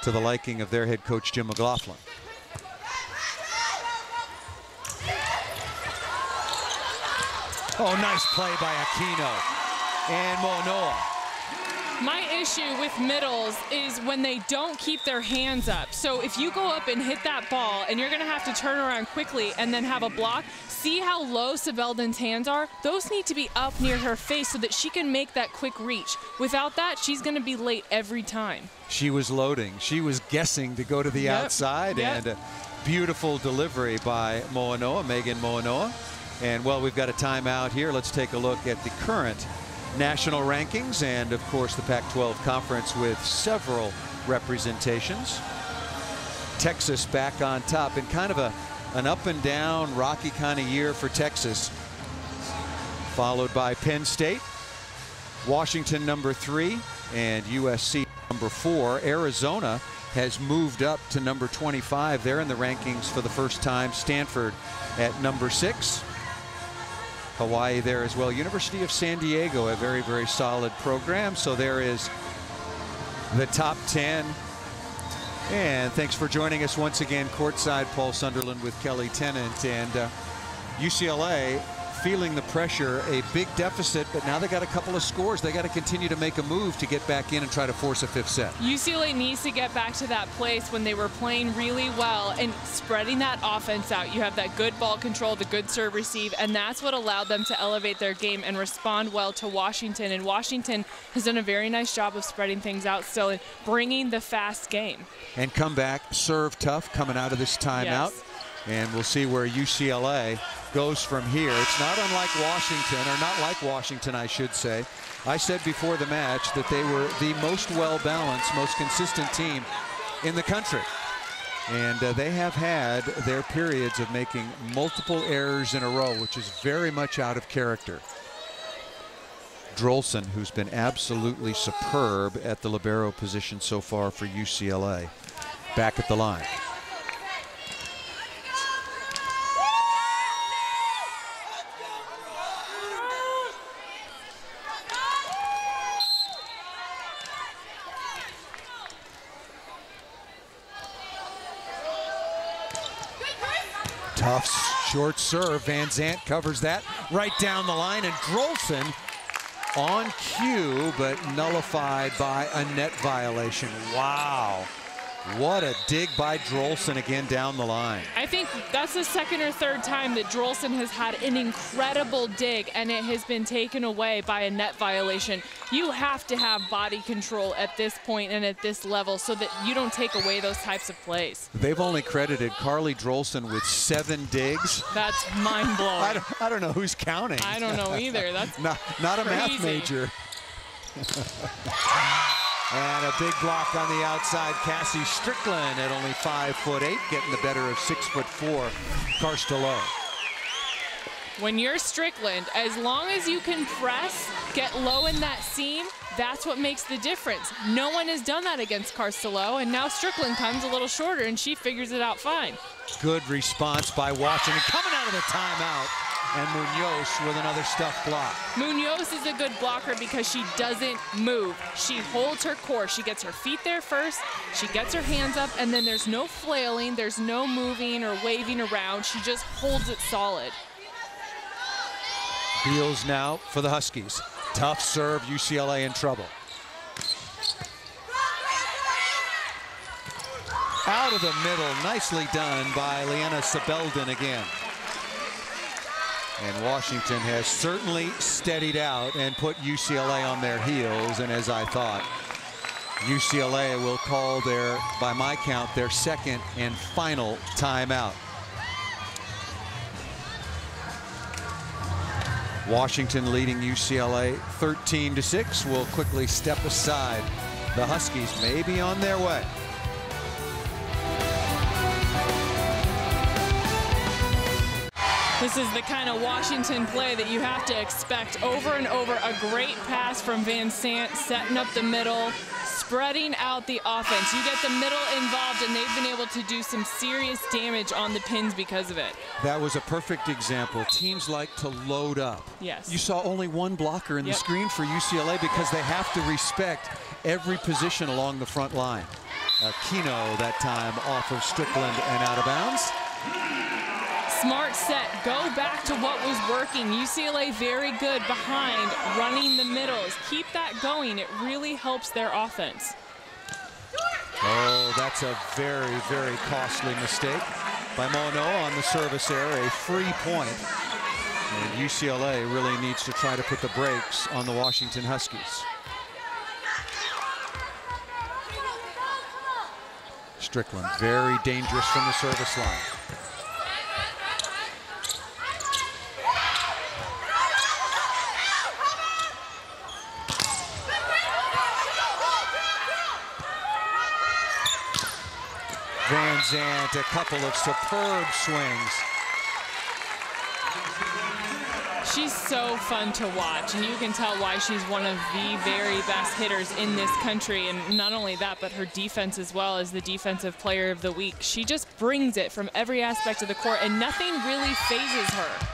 to the liking of their head coach, Jim McLaughlin. Oh, nice play by Aquino and Monoa. My issue with middles is when they don't keep their hands up. So if you go up and hit that ball and you're going to have to turn around quickly and then have a block, see how low Sebelden's hands are? Those need to be up near her face so that she can make that quick reach. Without that, she's going to be late every time. She was loading. She was guessing to go to the outside, and a beautiful delivery by Moanoa, Megan Moanoa. And, well, we've got a timeout here. Let's take a look at the current national rankings and, of course, the Pac-12 conference with several representations. Texas back on top in kind of an up and down, rocky kind of year for Texas, followed by Penn State, Washington number 3, and USC number 4. Arizona has moved up to number 25. They're in the rankings for the first time. Stanford at number 6. Hawaii there as well. University of San Diego, a very, very solid program. So there is the top 10. And thanks for joining us once again courtside. Paul Sunderland with Kelly Tennant, and UCLA feeling the pressure, a big deficit, but now they got a couple of scores. They got to continue to make a move to get back in and try to force a 5th set. UCLA needs to get back to that place when they were playing really well and spreading that offense out. You have that good ball control, the good serve receive, and that's what allowed them to elevate their game and respond well to Washington. And Washington has done a very nice job of spreading things out still and bringing the fast game. And come back, serve tough coming out of this timeout. Yes. And we'll see where UCLA goes from here. It's not unlike Washington, or not like Washington, I should say. I said before the match that they were the most well-balanced, most consistent team in the country. And they have had their periods of making multiple errors in a row, which is very much out of character. Drolson, who's been absolutely superb at the libero position so far for UCLA, back at the line. Tough short serve. Van Zandt covers that right down the line, and Drolson on cue, but nullified by a net violation. Wow. What a dig by Drolson again down the line. I think that's the second or third time that Drolson has had an incredible dig and it has been taken away by a net violation. You have to have body control at this point and at this level so that you don't take away those types of plays. They've only credited Carly Drolson with 7 digs. That's mind-blowing. I don't know who's counting. I don't know either. That's not a math major. And a big block on the outside. Cassie Strickland at only 5'8", getting the better of 6'4", Karstelow. When you're Strickland, as long as you can press, get low in that seam, that's what makes the difference. No one has done that against Karstelow, and now Strickland comes a little shorter, and she figures it out fine. Good response by Washington, coming out of the timeout. And Munoz with another stuff block. Munoz is a good blocker because she doesn't move. She holds her course. She gets her feet there first. She gets her hands up, and then there's no flailing. There's no moving or waving around. She just holds it solid. Beals now for the Huskies. Tough serve, UCLA in trouble. Out of the middle, nicely done by Liana Sabelden again. And Washington has certainly steadied out and put UCLA on their heels. And as I thought, UCLA will call their, by my count, their second and final timeout. Washington leading UCLA 13-6. Will quickly step aside. The Huskies may be on their way. This is the kind of Washington play that you have to expect over and over. A great pass from Van Zandt, setting up the middle, spreading out the offense. You get the middle involved, and they've been able to do some serious damage on the pins because of it. That was a perfect example. Teams like to load up. Yes. You saw only one blocker in the screen for UCLA because they have to respect every position along the front line. Kino that time off of Strickland and out of bounds. Smart set, go back to what was working. UCLA very good behind, running the middles. Keep that going, it really helps their offense. Oh, that's a very, very costly mistake by Mono on the service error, a free point. And UCLA really needs to try to put the brakes on the Washington Huskies. Strickland, very dangerous from the service line. Van Zandt, a couple of superb swings. She's so fun to watch, and you can tell why she's one of the very best hitters in this country. And not only that, but her defense as well as the Defensive Player of the Week. She just brings it from every aspect of the court, and nothing really phases her.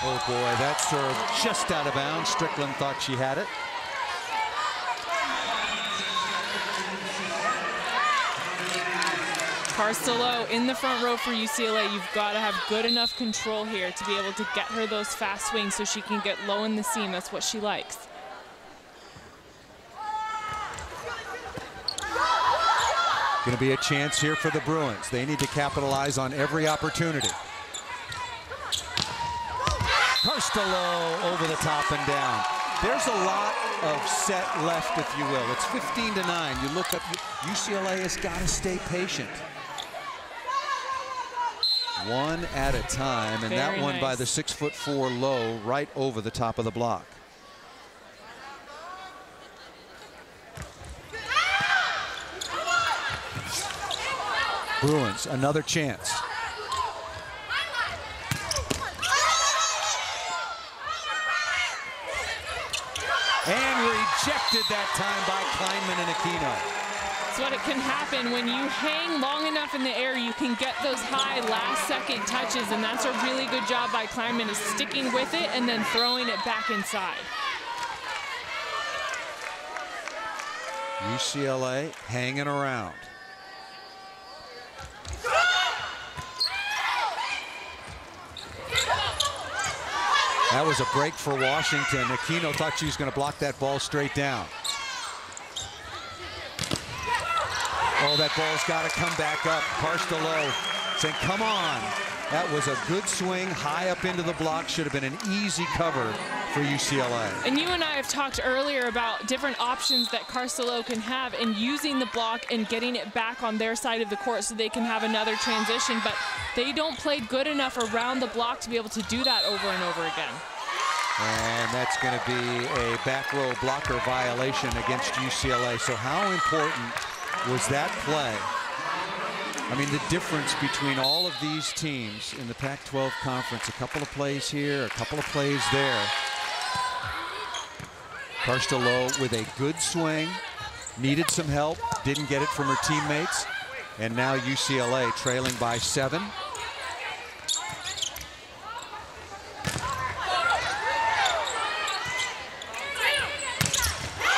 Oh boy, that serve just out of bounds. Strickland thought she had it. Karstelow in the front row for UCLA. You've got to have good enough control here to be able to get her those fast swings so she can get low in the seam. That's what she likes. Going to be a chance here for the Bruins. They need to capitalize on every opportunity. Karstelow over the top and down. There's a lot of set left, if you will. It's 15-9. You look up, UCLA has got to stay patient. One at a time, and Very that one nice. by the 6'4" low, right over the top of the block. Bruins, another chance. And rejected that time by Kleinman and Aquino. That's what it can happen when you hang long enough in the air. You can get those high last-second touches, and that's a really good job by Kleinman, is sticking with it and then throwing it back inside. UCLA hanging around. That was a break for Washington. Aquino thought she was going to block that ball straight down. Oh, that ball's got to come back up. Carstello saying, come on. That was a good swing, high up into the block. Should have been an easy cover for UCLA. And you and I have talked earlier about different options that Carstello can have in using the block and getting it back on their side of the court so they can have another transition, but they don't play good enough around the block to be able to do that over and over again. And that's going to be a back row blocker violation against UCLA. So how important was that play? I mean, the difference between all of these teams in the Pac-12 conference, a couple of plays here, a couple of plays there. Carstello with a good swing, needed some help, didn't get it from her teammates, and now UCLA trailing by 7.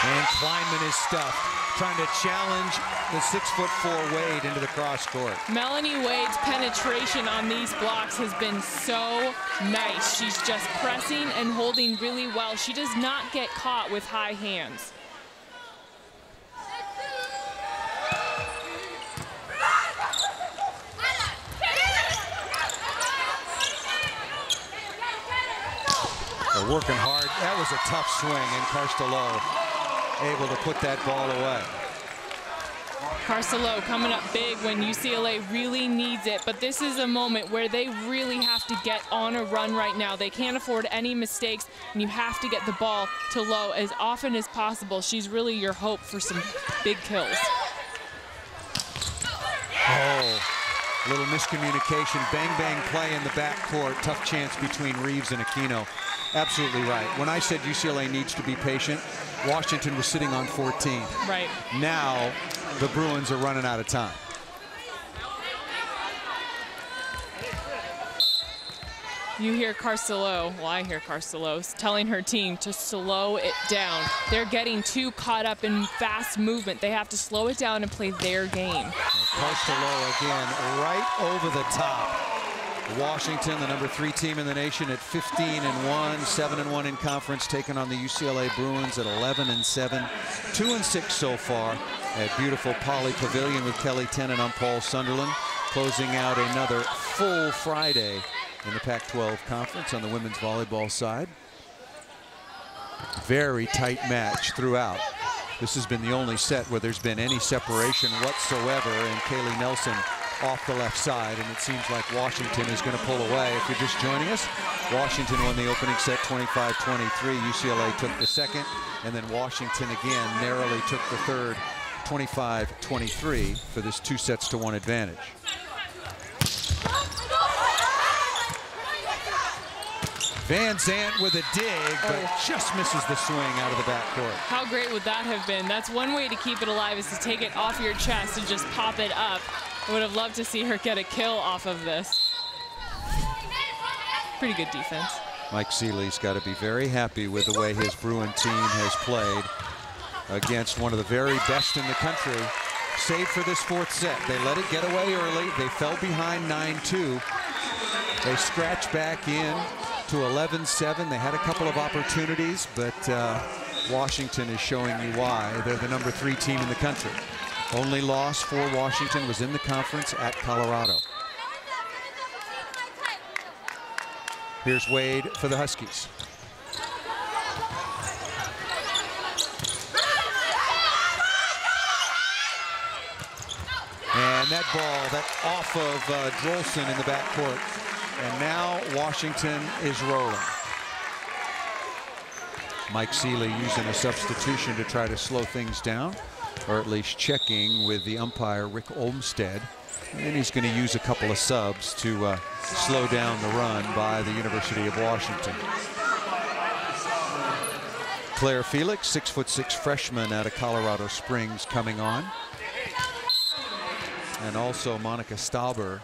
And Kleinman is stuffed, trying to challenge the 6'4" Wade into the cross court. Melanie Wade's penetration on these blocks has been so nice. She's just pressing and holding really well. She does not get caught with high hands. They're working hard. That was a tough swing, and Carstello able to put that ball away. Carstello coming up big when UCLA really needs it, but this is a moment where they really have to get on a run right now. They can't afford any mistakes, and you have to get the ball to Lowe as often as possible. She's really your hope for some big kills. Oh, little miscommunication. Bang, bang play in the backcourt. Tough chance between Reeves and Aquino. Absolutely right. When I said UCLA needs to be patient, Washington was sitting on 14. Right. Now the Bruins are running out of time. You hear Carstello, well, I hear Carstello telling her team to slow it down. They're getting too caught up in fast movement. They have to slow it down and play their game. Carstello again right over the top. Washington, the number 3 team in the nation, at 15-1, 7-1 in conference, taking on the UCLA Bruins at 11-7, 2-6 so far at beautiful Poly Pavilion with Kelly Tennant on Paul Sunderland, closing out another full Friday in the Pac-12 conference on the women's volleyball side. Very tight match throughout. This has been the only set where there's been any separation whatsoever, and Kaylee Nelson off the left side, and it seems like Washington is going to pull away. If you're just joining us, Washington won the opening set 25-23. UCLA took the second, and then Washington again narrowly took the third 25-23 for this 2-1 advantage. Van Zandt with a dig, but just misses the swing out of the backcourt. How great would that have been? That's one way to keep it alive, is to take it off your chest and just pop it up. I would have loved to see her get a kill off of this. Pretty good defense. Mike Seeley's got to be very happy with the way his Bruin team has played against one of the very best in the country, save for this 4th set. They let it get away early. They fell behind 9-2. They scratched back in to 11-7. They had a couple of opportunities, but Washington is showing you why they're the number 3 team in the country. Only loss for Washington was in the conference at Colorado. Here's Wade for the Huskies. And that ball, that off of Drolson in the backcourt. And now Washington is rolling. Mike Seeley using a substitution to try to slow things down, or at least checking with the umpire, Rick Olmstead, And he's going to use a couple of subs to slow down the run by the University of Washington. Claire Felix, 6'6" freshman out of Colorado Springs, coming on. And also Monica Stauber,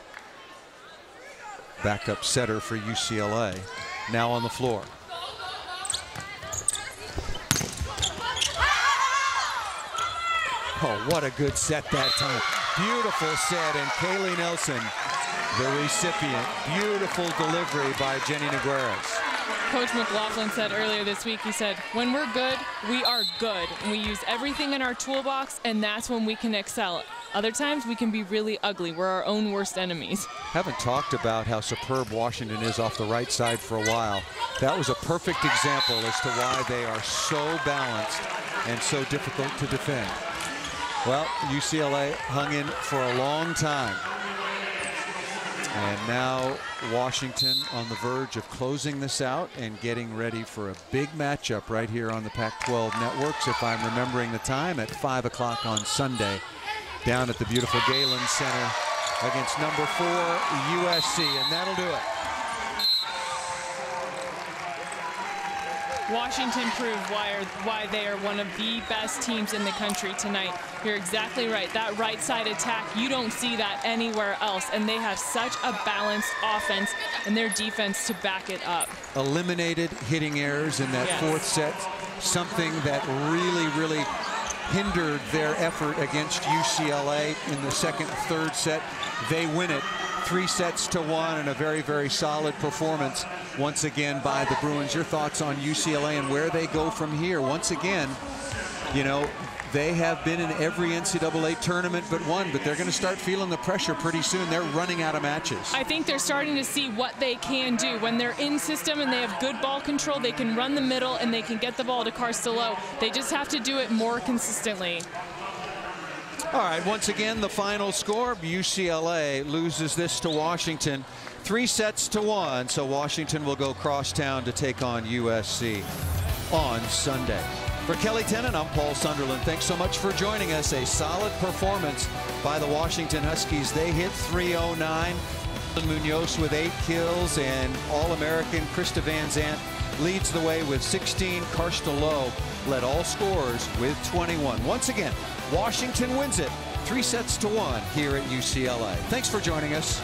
backup setter for UCLA, now on the floor. Oh, what a good set that time. Beautiful set, and Kaylee Nelson, the recipient. Beautiful delivery by Jenny Nogueras. Coach McLaughlin said earlier this week, he said, when we're good, we are good. And we use everything in our toolbox, and that's when we can excel. Other times, we can be really ugly. We're our own worst enemies. Haven't talked about how superb Washington is off the right side for a while. That was a perfect example as to why they are so balanced and so difficult to defend. Well, UCLA hung in for a long time. And now Washington on the verge of closing this out and getting ready for a big matchup right here on the Pac-12 networks, if I'm remembering the time, at 5 o'clock on Sunday down at the beautiful Galen Center against number 4 USC, and that'll do it. Washington proved why they are one of the best teams in the country tonight. You're exactly right. That right side attack, you don't see that anywhere else. And they have such a balanced offense and their defense to back it up. Eliminated hitting errors in that fourth set, something that really hindered their effort against UCLA in the second, third set. They win it 3-1 and a very solid performance once again by the Bruins. Your thoughts on UCLA and where they go from here? Once again, you know, they have been in every NCAA tournament but one, but they're going to start feeling the pressure pretty soon. They're running out of matches. I think they're starting to see what they can do. When they're in system and they have good ball control, they can run the middle and they can get the ball to Carcelo. They just have to do it more consistently. All right, once again, the final score, UCLA loses this to Washington 3-1, so Washington will go crosstown to take on USC on Sunday. For Kelly Tennant, I'm Paul Sunderland. Thanks so much for joining us. A solid performance by the Washington Huskies. They hit 309. Munoz with 8 kills, and All-American Krista Van Zandt leads the way with 16. Karsta Lowe led all scorers with 21. Once again, Washington wins it 3-1 here at UCLA. Thanks for joining us.